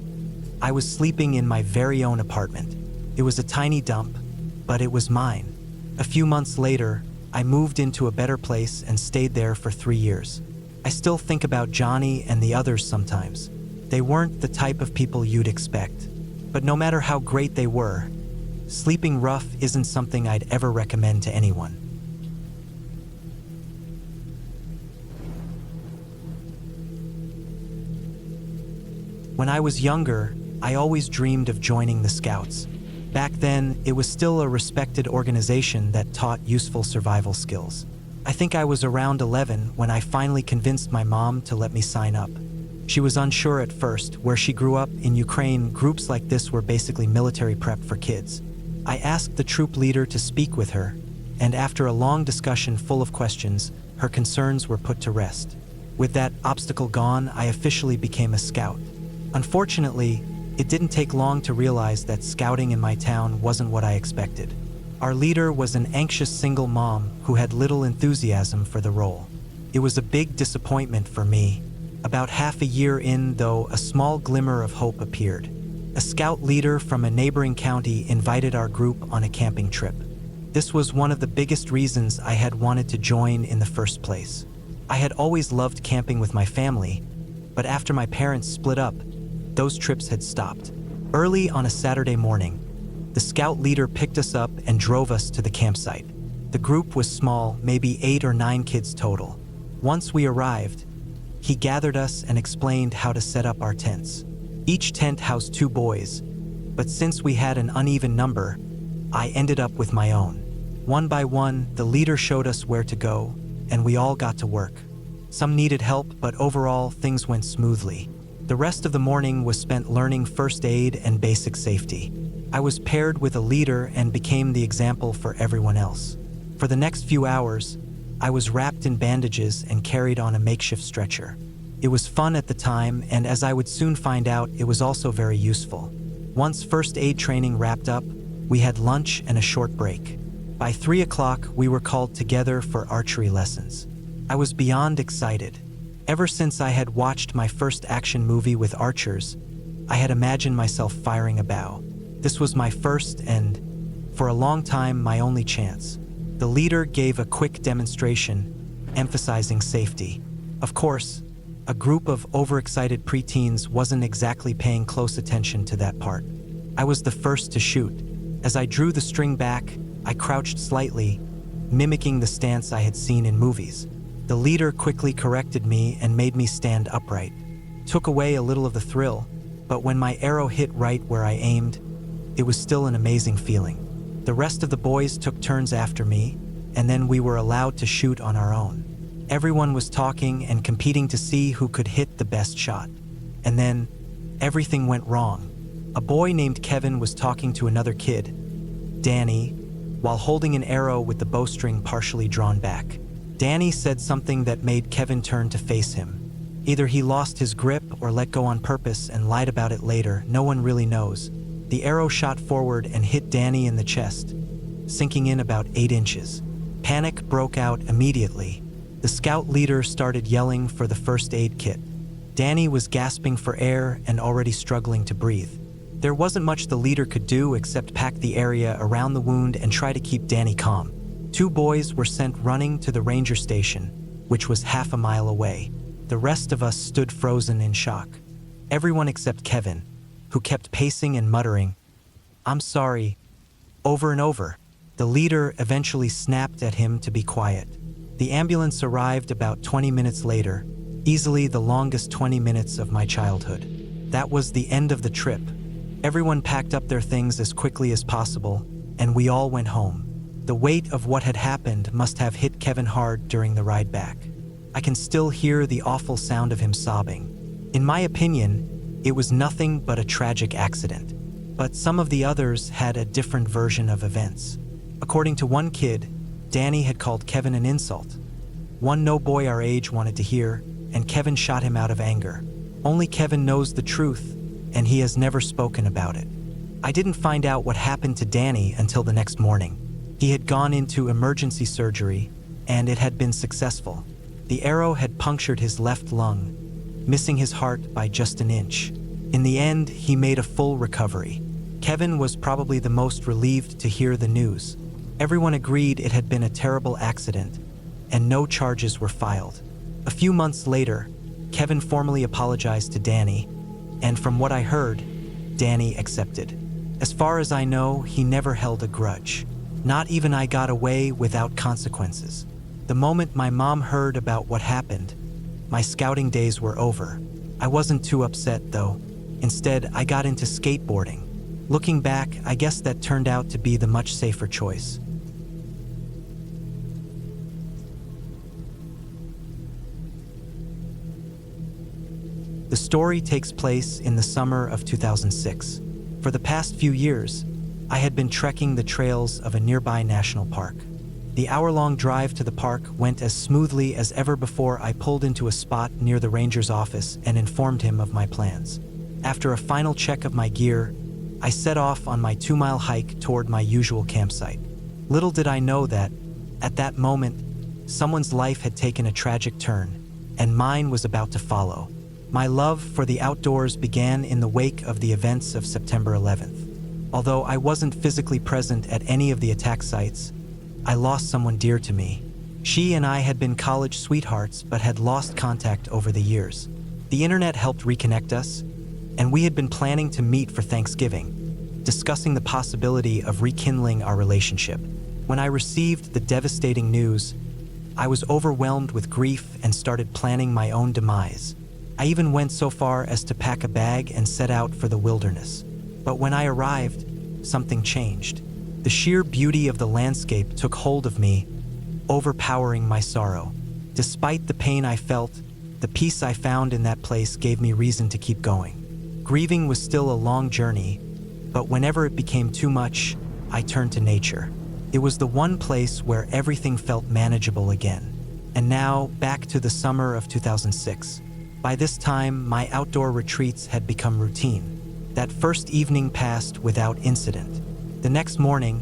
I was sleeping in my very own apartment. It was a tiny dump, but it was mine. A few months later, I moved into a better place and stayed there for 3 years. I still think about Johnny and the others sometimes. They weren't the type of people you'd expect. But no matter how great they were, sleeping rough isn't something I'd ever recommend to anyone. When I was younger, I always dreamed of joining the Scouts. Back then, it was still a respected organization that taught useful survival skills. I think I was around 11 when I finally convinced my mom to let me sign up. She was unsure at first. Where she grew up in Ukraine, groups like this were basically military prep for kids. I asked the troop leader to speak with her, and after a long discussion full of questions, her concerns were put to rest. With that obstacle gone, I officially became a scout. Unfortunately, it didn't take long to realize that scouting in my town wasn't what I expected. Our leader was an anxious single mom who had little enthusiasm for the role. It was a big disappointment for me. About half a year in, though, a small glimmer of hope appeared. A scout leader from a neighboring county invited our group on a camping trip. This was one of the biggest reasons I had wanted to join in the first place. I had always loved camping with my family, but after my parents split up, those trips had stopped. Early on a Saturday morning, the scout leader picked us up and drove us to the campsite. The group was small, maybe 8 or 9 kids total. Once we arrived, he gathered us and explained how to set up our tents. Each tent housed 2 boys, but since we had an uneven number, I ended up with my own. One by one, the leader showed us where to go, and we all got to work. Some needed help, but overall, things went smoothly. The rest of the morning was spent learning first aid and basic safety. I was paired with a leader and became the example for everyone else. For the next few hours, I was wrapped in bandages and carried on a makeshift stretcher. It was fun at the time, and as I would soon find out, it was also very useful. Once first aid training wrapped up, we had lunch and a short break. By 3 o'clock, we were called together for archery lessons. I was beyond excited. Ever since I had watched my first action movie with archers, I had imagined myself firing a bow. This was my first and, for a long time, my only chance. The leader gave a quick demonstration, emphasizing safety. Of course, a group of overexcited preteens wasn't exactly paying close attention to that part. I was the first to shoot. As I drew the string back, I crouched slightly, mimicking the stance I had seen in movies. The leader quickly corrected me and made me stand upright. Took away a little of the thrill, but when my arrow hit right where I aimed, it was still an amazing feeling. The rest of the boys took turns after me, and then we were allowed to shoot on our own. Everyone was talking and competing to see who could hit the best shot. And then, everything went wrong. A boy named Kevin was talking to another kid, Danny, while holding an arrow with the bowstring partially drawn back. Danny said something that made Kevin turn to face him. Either he lost his grip or let go on purpose and lied about it later, no one really knows. The arrow shot forward and hit Danny in the chest, sinking in about 8 inches. Panic broke out immediately. The scout leader started yelling for the first aid kit. Danny was gasping for air and already struggling to breathe. There wasn't much the leader could do except pack the area around the wound and try to keep Danny calm. 2 boys were sent running to the ranger station, which was half a mile away. The rest of us stood frozen in shock. Everyone except Kevin, who kept pacing and muttering, "I'm sorry," over and over. The leader eventually snapped at him to be quiet. The ambulance arrived about 20 minutes later, easily the longest 20 minutes of my childhood. That was the end of the trip. Everyone packed up their things as quickly as possible, and we all went home. The weight of what had happened must have hit Kevin hard during the ride back. I can still hear the awful sound of him sobbing. In my opinion, it was nothing but a tragic accident. But some of the others had a different version of events. According to one kid, Danny had called Kevin an insult. One no boy our age wanted to hear, and Kevin shot him out of anger. Only Kevin knows the truth, and he has never spoken about it. I didn't find out what happened to Danny until the next morning. He had gone into emergency surgery, and it had been successful. The arrow had punctured his left lung, missing his heart by just an inch. In the end, he made a full recovery. Kevin was probably the most relieved to hear the news. Everyone agreed it had been a terrible accident, and no charges were filed. A few months later, Kevin formally apologized to Danny, and from what I heard, Danny accepted. As far as I know, he never held a grudge. Not even I got away without consequences. The moment my mom heard about what happened, my scouting days were over. I wasn't too upset, though. Instead, I got into skateboarding. Looking back, I guess that turned out to be the much safer choice. The story takes place in the summer of 2006. For the past few years, I had been trekking the trails of a nearby national park. The hour-long drive to the park went as smoothly as ever before I pulled into a spot near the ranger's office and informed him of my plans. After a final check of my gear, I set off on my 2-mile hike toward my usual campsite. Little did I know that, at that moment, someone's life had taken a tragic turn, and mine was about to follow. My love for the outdoors began in the wake of the events of September 11th. Although I wasn't physically present at any of the attack sites, I lost someone dear to me. She and I had been college sweethearts but had lost contact over the years. The internet helped reconnect us, and we had been planning to meet for Thanksgiving, discussing the possibility of rekindling our relationship. When I received the devastating news, I was overwhelmed with grief and started planning my own demise. I even went so far as to pack a bag and set out for the wilderness. But when I arrived, something changed. The sheer beauty of the landscape took hold of me, overpowering my sorrow. Despite the pain I felt, the peace I found in that place gave me reason to keep going. Grieving was still a long journey, but whenever it became too much, I turned to nature. It was the one place where everything felt manageable again. And now, back to the summer of 2006. By this time, my outdoor retreats had become routine. That first evening passed without incident. The next morning,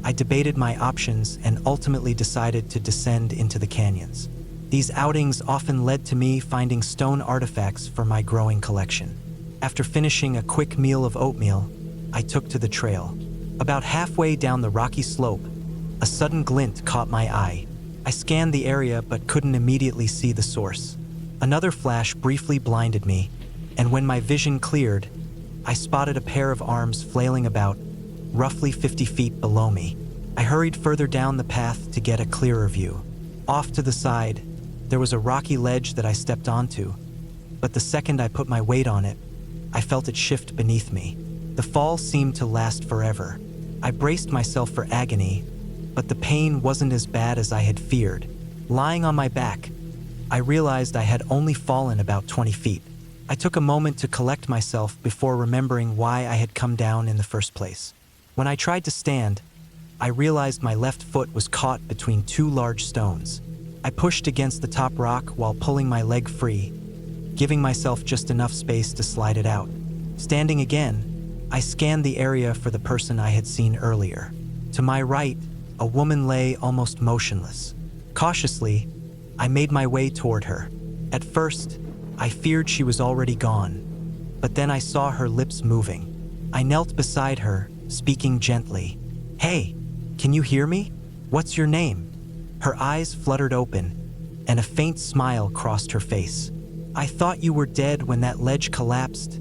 I debated my options and ultimately decided to descend into the canyons. These outings often led to me finding stone artifacts for my growing collection. After finishing a quick meal of oatmeal, I took to the trail. About halfway down the rocky slope, a sudden glint caught my eye. I scanned the area but couldn't immediately see the source. Another flash briefly blinded me, and when my vision cleared, I spotted a pair of arms flailing about, roughly 50 feet below me. I hurried further down the path to get a clearer view. Off to the side, there was a rocky ledge that I stepped onto, but the second I put my weight on it, I felt it shift beneath me. The fall seemed to last forever. I braced myself for agony, but the pain wasn't as bad as I had feared. Lying on my back, I realized I had only fallen about 20 feet. I took a moment to collect myself before remembering why I had come down in the first place. When I tried to stand, I realized my left foot was caught between two large stones. I pushed against the top rock while pulling my leg free, giving myself just enough space to slide it out. Standing again, I scanned the area for the person I had seen earlier. To my right, a woman lay almost motionless. Cautiously, I made my way toward her. At first, I feared she was already gone, but then I saw her lips moving. I knelt beside her, speaking gently. "Hey, can you hear me? What's your name?" Her eyes fluttered open, and a faint smile crossed her face. "I thought you were dead when that ledge collapsed,"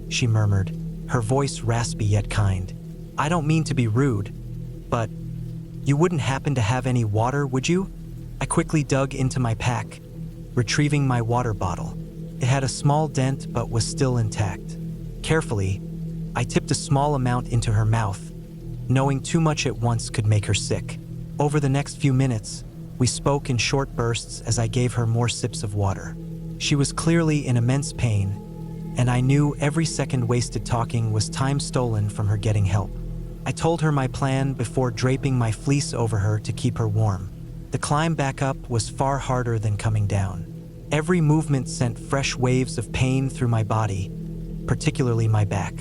she murmured, her voice raspy yet kind. "I don't mean to be rude, but you wouldn't happen to have any water, would you?" I quickly dug into my pack, retrieving my water bottle. It had a small dent but was still intact. Carefully, I tipped a small amount into her mouth, knowing too much at once could make her sick. Over the next few minutes, we spoke in short bursts as I gave her more sips of water. She was clearly in immense pain, and I knew every second wasted talking was time stolen from her getting help. I told her my plan before draping my fleece over her to keep her warm. The climb back up was far harder than coming down. Every movement sent fresh waves of pain through my body, particularly my back.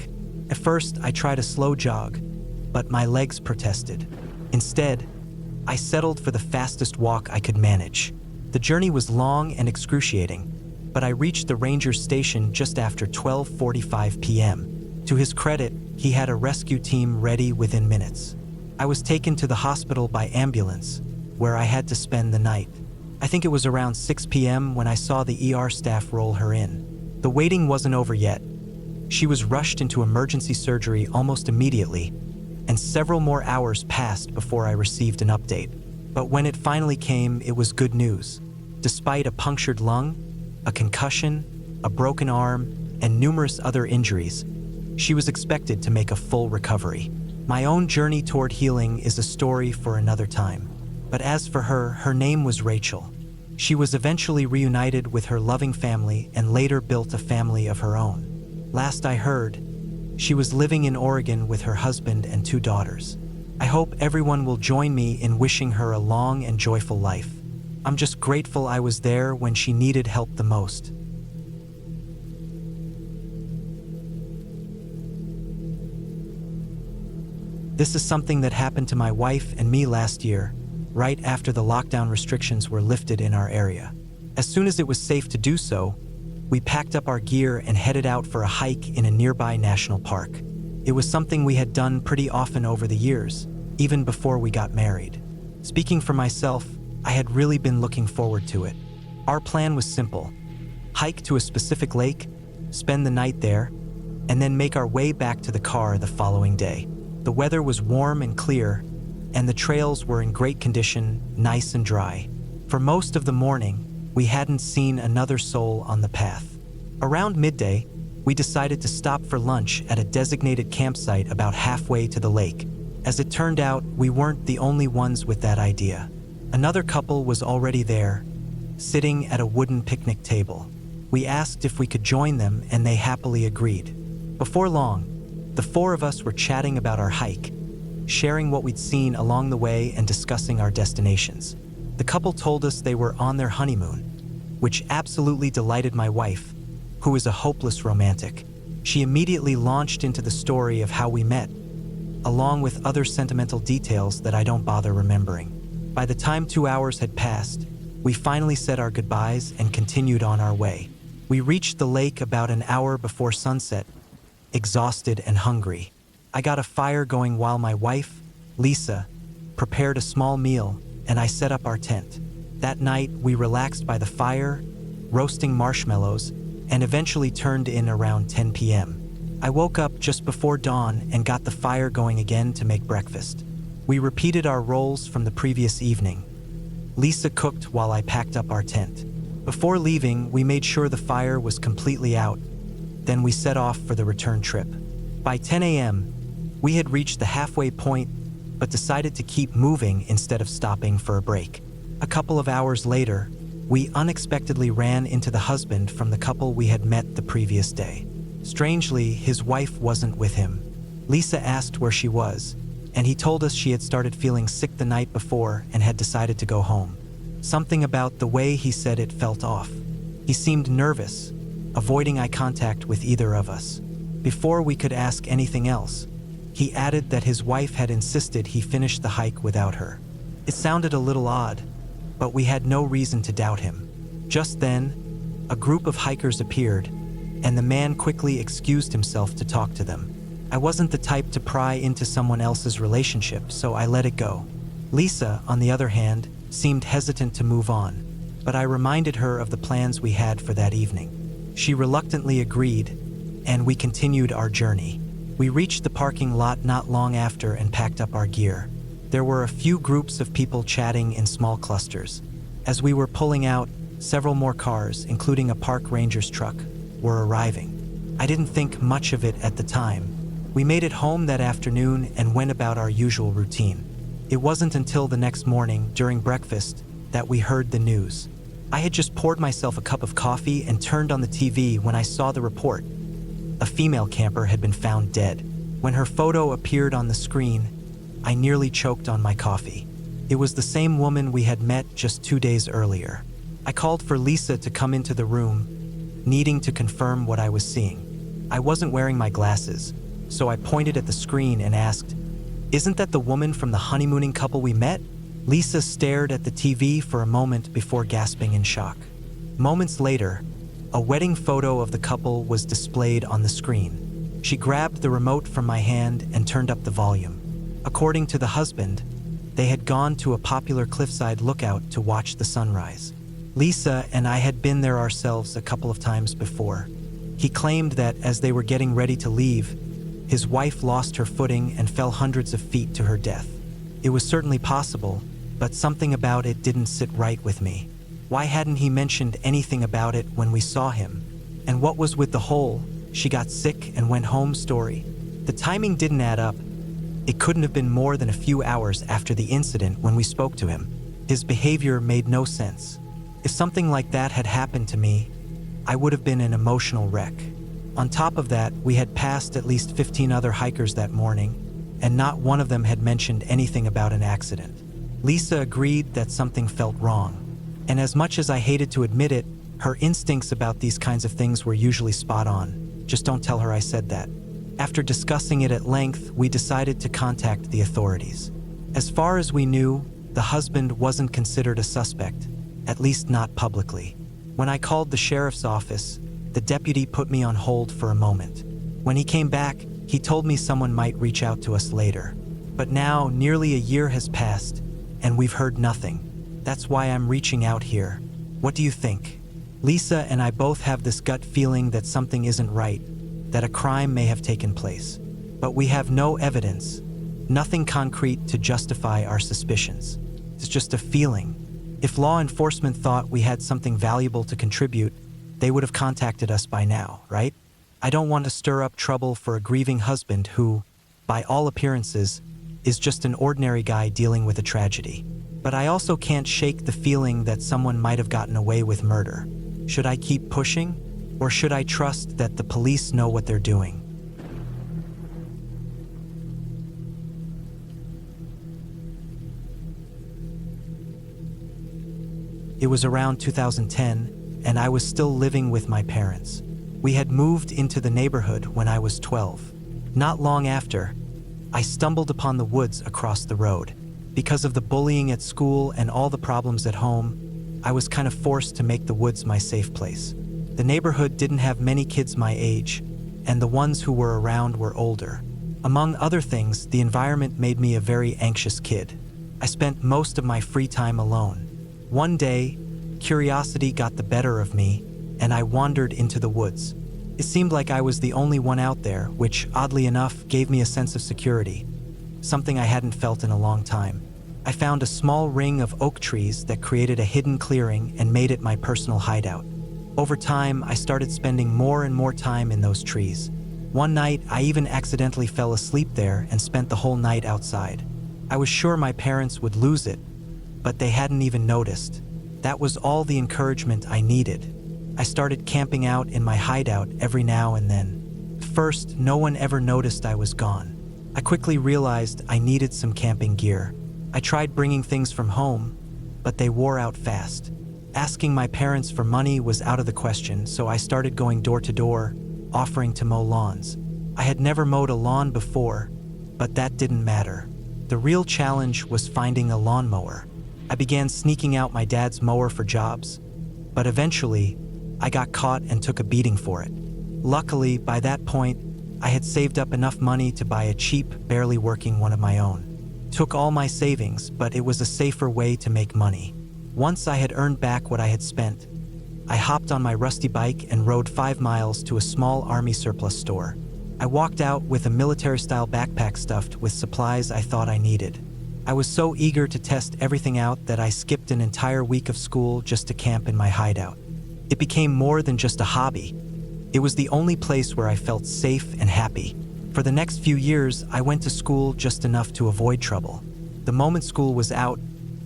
At first, I tried a slow jog, but my legs protested. Instead, I settled for the fastest walk I could manage. The journey was long and excruciating, but I reached the ranger's station just after 12:45 p.m. To his credit, he had a rescue team ready within minutes. I was taken to the hospital by ambulance, where I had to spend the night. I think it was around 6 p.m. when I saw the ER staff roll her in. The waiting wasn't over yet. She was rushed into emergency surgery almost immediately, and several more hours passed before I received an update. But when it finally came, it was good news. Despite a punctured lung, a concussion, a broken arm, and numerous other injuries, she was expected to make a full recovery. My own journey toward healing is a story for another time. But as for her, her name was Rachel. She was eventually reunited with her loving family and later built a family of her own. Last I heard, she was living in Oregon with her husband and 2 daughters. I hope everyone will join me in wishing her a long and joyful life. I'm just grateful I was there when she needed help the most. This is something that happened to my wife and me last year, right after the lockdown restrictions were lifted in our area. As soon as it was safe to do so, we packed up our gear and headed out for a hike in a nearby national park. It was something we had done pretty often over the years, even before we got married. Speaking for myself, I had really been looking forward to it. Our plan was simple: hike to a specific lake, spend the night there, and then make our way back to the car the following day. The weather was warm and clear, and the trails were in great condition, nice and dry. For most of the morning, we hadn't seen another soul on the path. Around midday, we decided to stop for lunch at a designated campsite about halfway to the lake. As it turned out, we weren't the only ones with that idea. Another couple was already there, sitting at a wooden picnic table. We asked if we could join them, and they happily agreed. Before long, the 4 of us were chatting about our hike, sharing what we'd seen along the way and discussing our destinations. The couple told us they were on their honeymoon, which absolutely delighted my wife, who is a hopeless romantic. She immediately launched into the story of how we met, along with other sentimental details that I don't bother remembering. By the time 2 hours had passed, we finally said our goodbyes and continued on our way. We reached the lake about an hour before sunset, exhausted and hungry. I got a fire going while my wife, Lisa, prepared a small meal, and I set up our tent. That night, we relaxed by the fire, roasting marshmallows, and eventually turned in around 10 p.m. I woke up just before dawn and got the fire going again to make breakfast. We repeated our roles from the previous evening. Lisa cooked while I packed up our tent. Before leaving, we made sure the fire was completely out. Then we set off for the return trip. By 10 a.m., We had reached the halfway point, but decided to keep moving instead of stopping for a break. A couple of hours later, we unexpectedly ran into the husband from the couple we had met the previous day. Strangely, his wife wasn't with him. Lisa asked where she was, and he told us she had started feeling sick the night before and had decided to go home. Something about the way he said it felt off. He seemed nervous, avoiding eye contact with either of us. Before we could ask anything else, he added that his wife had insisted he finish the hike without her. It sounded a little odd, but we had no reason to doubt him. Just then, a group of hikers appeared, and the man quickly excused himself to talk to them. I wasn't the type to pry into someone else's relationship, so I let it go. Lisa, on the other hand, seemed hesitant to move on, but I reminded her of the plans we had for that evening. She reluctantly agreed, and we continued our journey. We reached the parking lot not long after and packed up our gear. There were a few groups of people chatting in small clusters. As we were pulling out, several more cars, including a park ranger's truck, were arriving. I didn't think much of it at the time. We made it home that afternoon and went about our usual routine. It wasn't until the next morning, during breakfast, that we heard the news. I had just poured myself a cup of coffee and turned on the TV when I saw the report. A female camper had been found dead. When her photo appeared on the screen, I nearly choked on my coffee. It was the same woman we had met just 2 days earlier. I called for Lisa to come into the room, needing to confirm what I was seeing. I wasn't wearing my glasses, so I pointed at the screen and asked, "Isn't that the woman from the honeymooning couple we met?" Lisa stared at the TV for a moment before gasping in shock. Moments later, a wedding photo of the couple was displayed on the screen. She grabbed the remote from my hand and turned up the volume. According to the husband, they had gone to a popular cliffside lookout to watch the sunrise. Lisa and I had been there ourselves a couple of times before. He claimed that as they were getting ready to leave, his wife lost her footing and fell hundreds of feet to her death. It was certainly possible, but something about it didn't sit right with me. Why hadn't he mentioned anything about it when we saw him? And what was with the whole "she got sick and went home" story? The timing didn't add up. It couldn't have been more than a few hours after the incident when we spoke to him. His behavior made no sense. If something like that had happened to me, I would have been an emotional wreck. On top of that, we had passed at least 15 other hikers that morning, and not one of them had mentioned anything about an accident. Lisa agreed that something felt wrong, and as much as I hated to admit it, her instincts about these kinds of things were usually spot on. Just don't tell her I said that. After discussing it at length, we decided to contact the authorities. As far as we knew, the husband wasn't considered a suspect, at least not publicly. When I called the sheriff's office, the deputy put me on hold for a moment. When he came back, he told me someone might reach out to us later. But now, nearly a year has passed, and we've heard nothing. That's why I'm reaching out here. What do you think? Lisa and I both have this gut feeling that something isn't right, that a crime may have taken place. But we have no evidence, nothing concrete to justify our suspicions. It's just a feeling. If law enforcement thought we had something valuable to contribute, they would have contacted us by now, right? I don't want to stir up trouble for a grieving husband who, by all appearances, is just an ordinary guy dealing with a tragedy. But I also can't shake the feeling that someone might have gotten away with murder. Should I keep pushing, or should I trust that the police know what they're doing? It was around 2010, and I was still living with my parents. We had moved into the neighborhood when I was 12. Not long after, I stumbled upon the woods across the road. Because of the bullying at school and all the problems at home, I was kind of forced to make the woods my safe place. The neighborhood didn't have many kids my age, and the ones who were around were older. Among other things, the environment made me a very anxious kid. I spent most of my free time alone. One day, curiosity got the better of me, and I wandered into the woods. It seemed like I was the only one out there, which, oddly enough, gave me a sense of security, something I hadn't felt in a long time. I found a small ring of oak trees that created a hidden clearing and made it my personal hideout. Over time, I started spending more and more time in those trees. One night, I even accidentally fell asleep there and spent the whole night outside. I was sure my parents would lose it, but they hadn't even noticed. That was all the encouragement I needed. I started camping out in my hideout every now and then. At first, no one ever noticed I was gone. I quickly realized I needed some camping gear. I tried bringing things from home, but they wore out fast. Asking my parents for money was out of the question, so I started going door to door, offering to mow lawns. I had never mowed a lawn before, but that didn't matter. The real challenge was finding a lawnmower. I began sneaking out my dad's mower for jobs, but eventually, I got caught and took a beating for it. Luckily, by that point, I had saved up enough money to buy a cheap, barely working one of my own. Took all my savings, but it was a safer way to make money. Once I had earned back what I had spent, I hopped on my rusty bike and rode 5 miles to a small army surplus store. I walked out with a military-style backpack stuffed with supplies I thought I needed. I was so eager to test everything out that I skipped an entire week of school just to camp in my hideout. It became more than just a hobby. It was the only place where I felt safe and happy. For the next few years, I went to school just enough to avoid trouble. The moment school was out,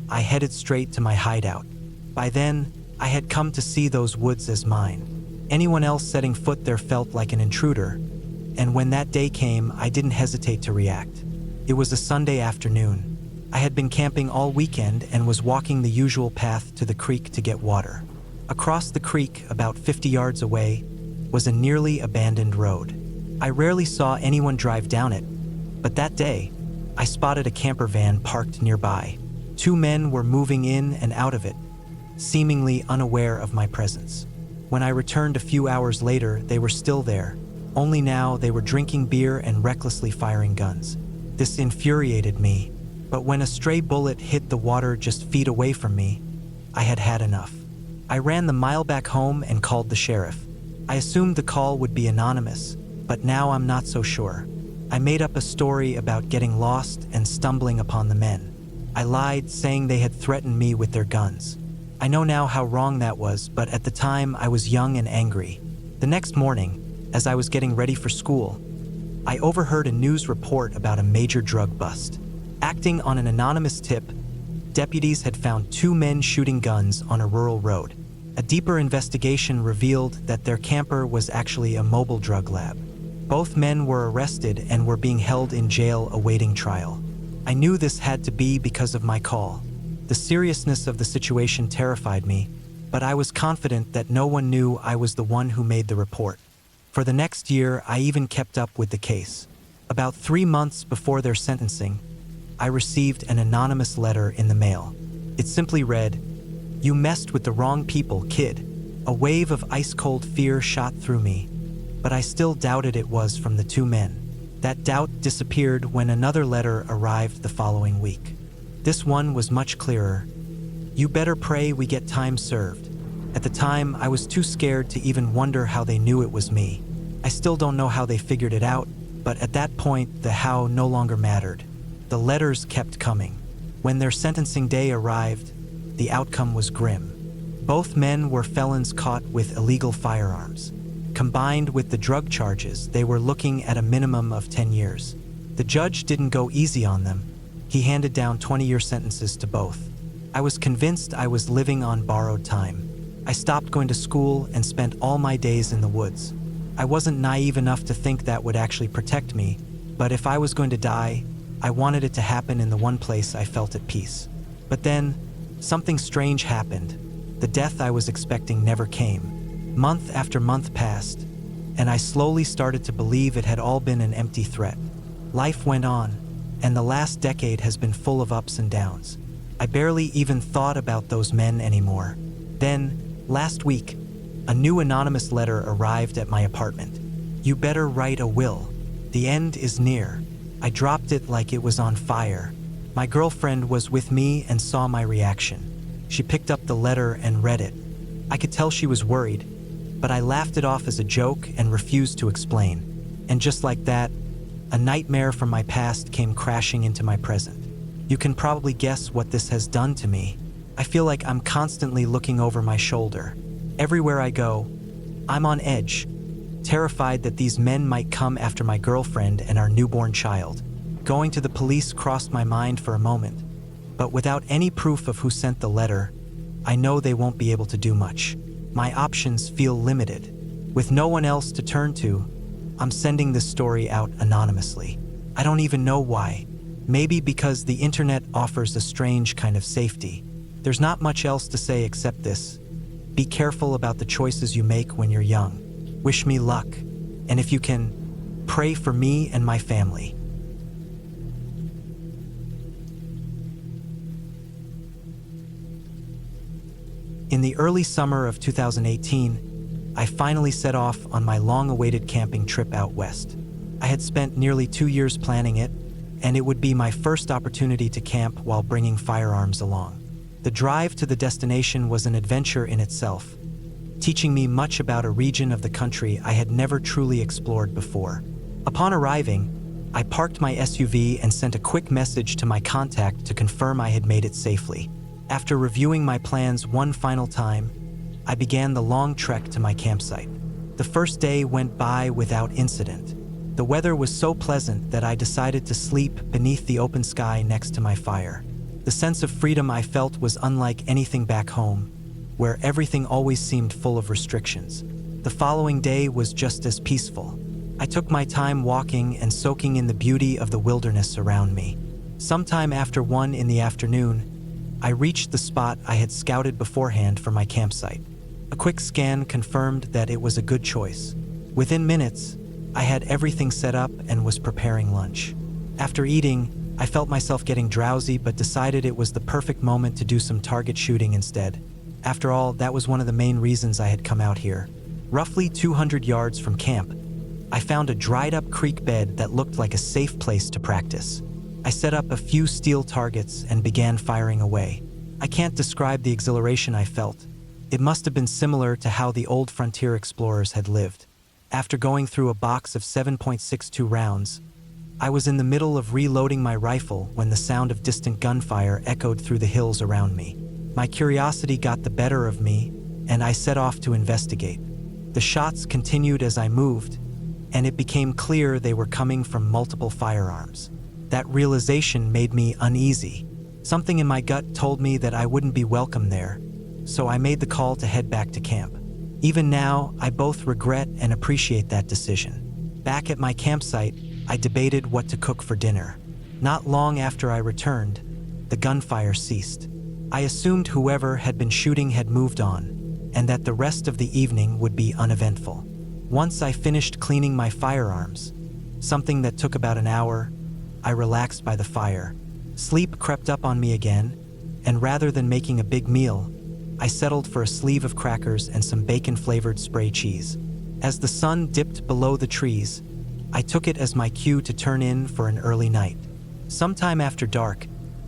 I headed straight to my hideout. By then, I had come to see those woods as mine. Anyone else setting foot there felt like an intruder, and when that day came, I didn't hesitate to react. It was a Sunday afternoon. I had been camping all weekend and was walking the usual path to the creek to get water. Across the creek, about 50 yards away, was a nearly abandoned road. I rarely saw anyone drive down it, but that day, I spotted a camper van parked nearby. 2 men were moving in and out of it, seemingly unaware of my presence. When I returned a few hours later, they were still there, only now they were drinking beer and recklessly firing guns. This infuriated me, but when a stray bullet hit the water just feet away from me, I had had enough. I ran the mile back home and called the sheriff. I assumed the call would be anonymous, but now I'm not so sure. I made up a story about getting lost and stumbling upon the men. I lied, saying they had threatened me with their guns. I know now how wrong that was, but at the time I was young and angry. The next morning, as I was getting ready for school, I overheard a news report about a major drug bust. Acting on an anonymous tip, deputies had found 2 men shooting guns on a rural road. A deeper investigation revealed that their camper was actually a mobile drug lab. Both men were arrested and were being held in jail awaiting trial. I knew this had to be because of my call. The seriousness of the situation terrified me, but I was confident that no one knew I was the one who made the report. For the next year, I even kept up with the case. About 3 months before their sentencing, I received an anonymous letter in the mail. It simply read, "You messed with the wrong people, kid." A wave of ice-cold fear shot through me, but I still doubted it was from the 2 men. That doubt disappeared when another letter arrived the following week. This one was much clearer. "You better pray we get time served." At the time, I was too scared to even wonder how they knew it was me. I still don't know how they figured it out, but at that point, the how no longer mattered. The letters kept coming. When their sentencing day arrived, the outcome was grim. Both men were felons caught with illegal firearms. Combined with the drug charges, they were looking at a minimum of 10 years. The judge didn't go easy on them. He handed down 20-year sentences to both. I was convinced I was living on borrowed time. I stopped going to school and spent all my days in the woods. I wasn't naive enough to think that would actually protect me, but if I was going to die, I wanted it to happen in the one place I felt at peace. But then, something strange happened. The death I was expecting never came. Month after month passed, and I slowly started to believe it had all been an empty threat. Life went on, and the last decade has been full of ups and downs. I barely even thought about those men anymore. Then, last week, a new anonymous letter arrived at my apartment. "You better write a will. The end is near." I dropped it like it was on fire. My girlfriend was with me and saw my reaction. She picked up the letter and read it. I could tell she was worried, but I laughed it off as a joke and refused to explain. And just like that, a nightmare from my past came crashing into my present. You can probably guess what this has done to me. I feel like I'm constantly looking over my shoulder. Everywhere I go, I'm on edge. terrified that these men might come after my girlfriend and our newborn child. Going to the police crossed my mind for a moment, but without any proof of who sent the letter, I know they won't be able to do much. My options feel limited. With no one else to turn to, I'm sending this story out anonymously. I don't even know why. Maybe because the internet offers a strange kind of safety. There's not much else to say except this. Be careful about the choices you make when you're young. Wish me luck, and if you can, pray for me and my family. In the early summer of 2018, I finally set off on my long-awaited camping trip out west. I had spent nearly 2 years planning it, and it would be my first opportunity to camp while bringing firearms along. The drive to the destination was an adventure in itself, teaching me much about a region of the country I had never truly explored before. Upon arriving, I parked my SUV and sent a quick message to my contact to confirm I had made it safely. After reviewing my plans one final time, I began the long trek to my campsite. The first day went by without incident. The weather was so pleasant that I decided to sleep beneath the open sky next to my fire. The sense of freedom I felt was unlike anything back home, where everything always seemed full of restrictions. The following day was just as peaceful. I took my time walking and soaking in the beauty of the wilderness around me. Sometime after 1 in the afternoon, I reached the spot I had scouted beforehand for my campsite. A quick scan confirmed that it was a good choice. Within minutes, I had everything set up and was preparing lunch. After eating, I felt myself getting drowsy but decided it was the perfect moment to do some target shooting instead. After all, that was one of the main reasons I had come out here. Roughly 200 yards from camp, I found a dried-up creek bed that looked like a safe place to practice. I set up a few steel targets and began firing away. I can't describe the exhilaration I felt. It must have been similar to how the old frontier explorers had lived. After going through a box of 7.62 rounds, I was in the middle of reloading my rifle when the sound of distant gunfire echoed through the hills around me. My curiosity got the better of me, and I set off to investigate. The shots continued as I moved, and it became clear they were coming from multiple firearms. That realization made me uneasy. Something in my gut told me that I wouldn't be welcome there, so I made the call to head back to camp. Even now, I both regret and appreciate that decision. Back at my campsite, I debated what to cook for dinner. Not long after I returned, the gunfire ceased. I assumed whoever had been shooting had moved on, and that the rest of the evening would be uneventful. Once I finished cleaning my firearms, something that took about an hour, I relaxed by the fire. Sleep crept up on me again, and rather than making a big meal, I settled for a sleeve of crackers and some bacon-flavored spray cheese. As the sun dipped below the trees, I took it as my cue to turn in for an early night. Sometime after dark,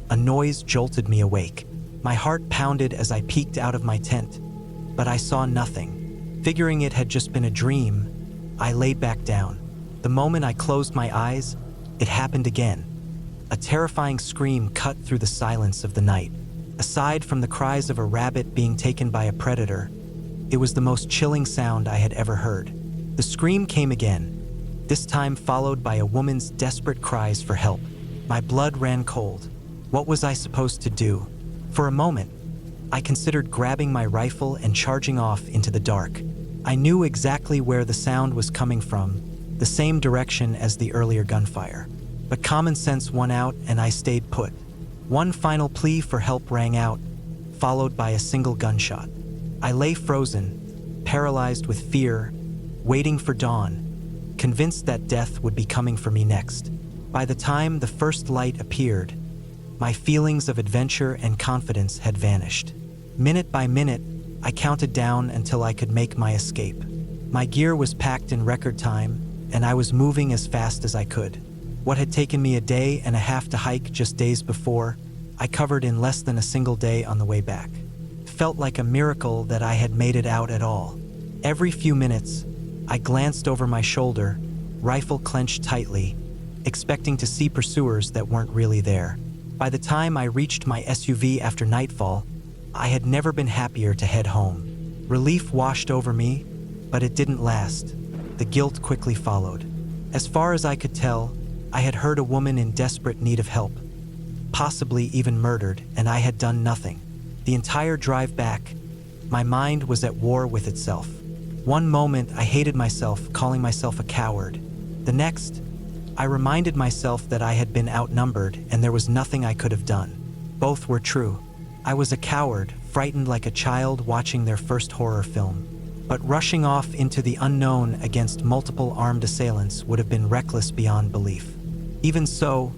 a noise jolted me awake. My heart pounded as I peeked out of my tent, but I saw nothing. Figuring it had just been a dream, I laid back down. The moment I closed my eyes, it happened again. A terrifying scream cut through the silence of the night. Aside from the cries of a rabbit being taken by a predator, it was the most chilling sound I had ever heard. The scream came again, this time followed by a woman's desperate cries for help. My blood ran cold. What was I supposed to do? For a moment, I considered grabbing my rifle and charging off into the dark. I knew exactly where the sound was coming from, the same direction as the earlier gunfire. But common sense won out and I stayed put. One final plea for help rang out, followed by a single gunshot. I lay frozen, paralyzed with fear, waiting for dawn, convinced that death would be coming for me next. By the time the first light appeared, my feelings of adventure and confidence had vanished. Minute by minute, I counted down until I could make my escape. My gear was packed in record time, and I was moving as fast as I could. What had taken me a day and a half to hike just days before, I covered in less than a single day on the way back. It felt like a miracle that I had made it out at all. Every few minutes, I glanced over my shoulder, rifle clenched tightly, expecting to see pursuers that weren't really there. By the time I reached my SUV after nightfall, I had never been happier to head home. Relief washed over me, but it didn't last. the guilt quickly followed. As far as I could tell, I had heard a woman in desperate need of help, possibly even murdered, and I had done nothing. The entire drive back, my mind was at war with itself. One moment, I hated myself, calling myself a coward. The next, I reminded myself that I had been outnumbered and there was nothing I could have done. Both were true. I was a coward, frightened like a child watching their first horror film. But rushing off into the unknown against multiple armed assailants would have been reckless beyond belief. Even so,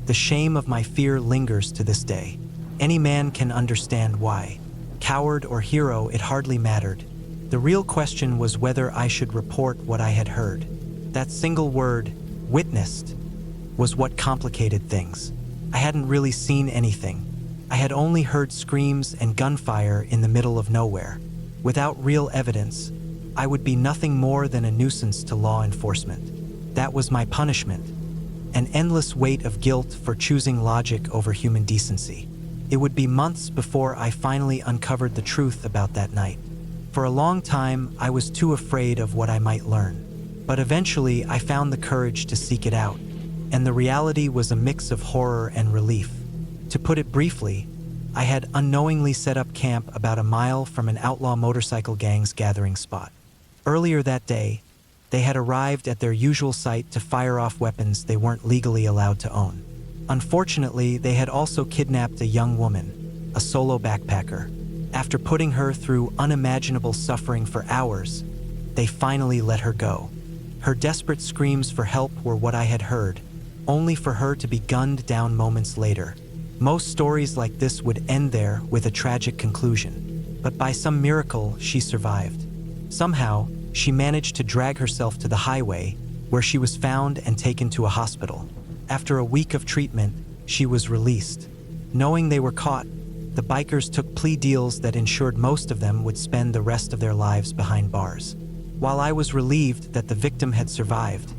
the shame of my fear lingers to this day. Any man can understand why. Coward or hero, it hardly mattered. The real question was whether I should report what I had heard. That single word, witnessed, was what complicated things. I hadn't really seen anything. I had only heard screams and gunfire in the middle of nowhere. Without real evidence, I would be nothing more than a nuisance to law enforcement. That was my punishment, an endless weight of guilt for choosing logic over human decency. It would be months before I finally uncovered the truth about that night. For a long time, I was too afraid of what I might learn. But eventually, I found the courage to seek it out, and the reality was a mix of horror and relief. To put it briefly, I had unknowingly set up camp about a mile from an outlaw motorcycle gang's gathering spot. Earlier that day, they had arrived at their usual site to fire off weapons they weren't legally allowed to own. Unfortunately, they had also kidnapped a young woman, a solo backpacker. After putting her through unimaginable suffering for hours, they finally let her go. Her desperate screams for help were what I had heard, only for her to be gunned down moments later. Most stories like this would end there with a tragic conclusion, but by some miracle, she survived. Somehow, she managed to drag herself to the highway, where she was found and taken to a hospital. After a week of treatment, she was released. Knowing they were caught, the bikers took plea deals that ensured most of them would spend the rest of their lives behind bars. While I was relieved that the victim had survived,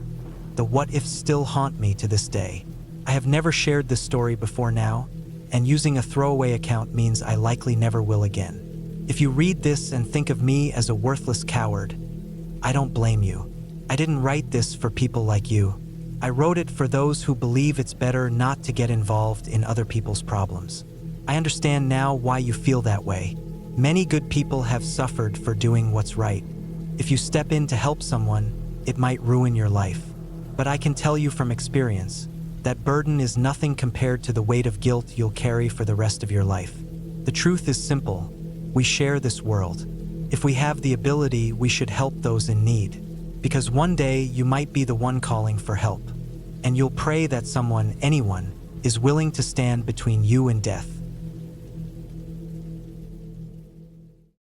the what-ifs still haunt me to this day. I have never shared this story before now, and using a throwaway account means I likely never will again. If you read this and think of me as a worthless coward, I don't blame you. I didn't write this for people like you. I wrote it for those who believe it's better not to get involved in other people's problems. I understand now why you feel that way. Many good people have suffered for doing what's right. If you step in to help someone, it might ruin your life. But I can tell you from experience, that burden is nothing compared to the weight of guilt you'll carry for the rest of your life. The truth is simple. We share this world. If we have the ability, we should help those in need. Because one day you might be the one calling for help. And you'll pray that someone, anyone, is willing to stand between you and death.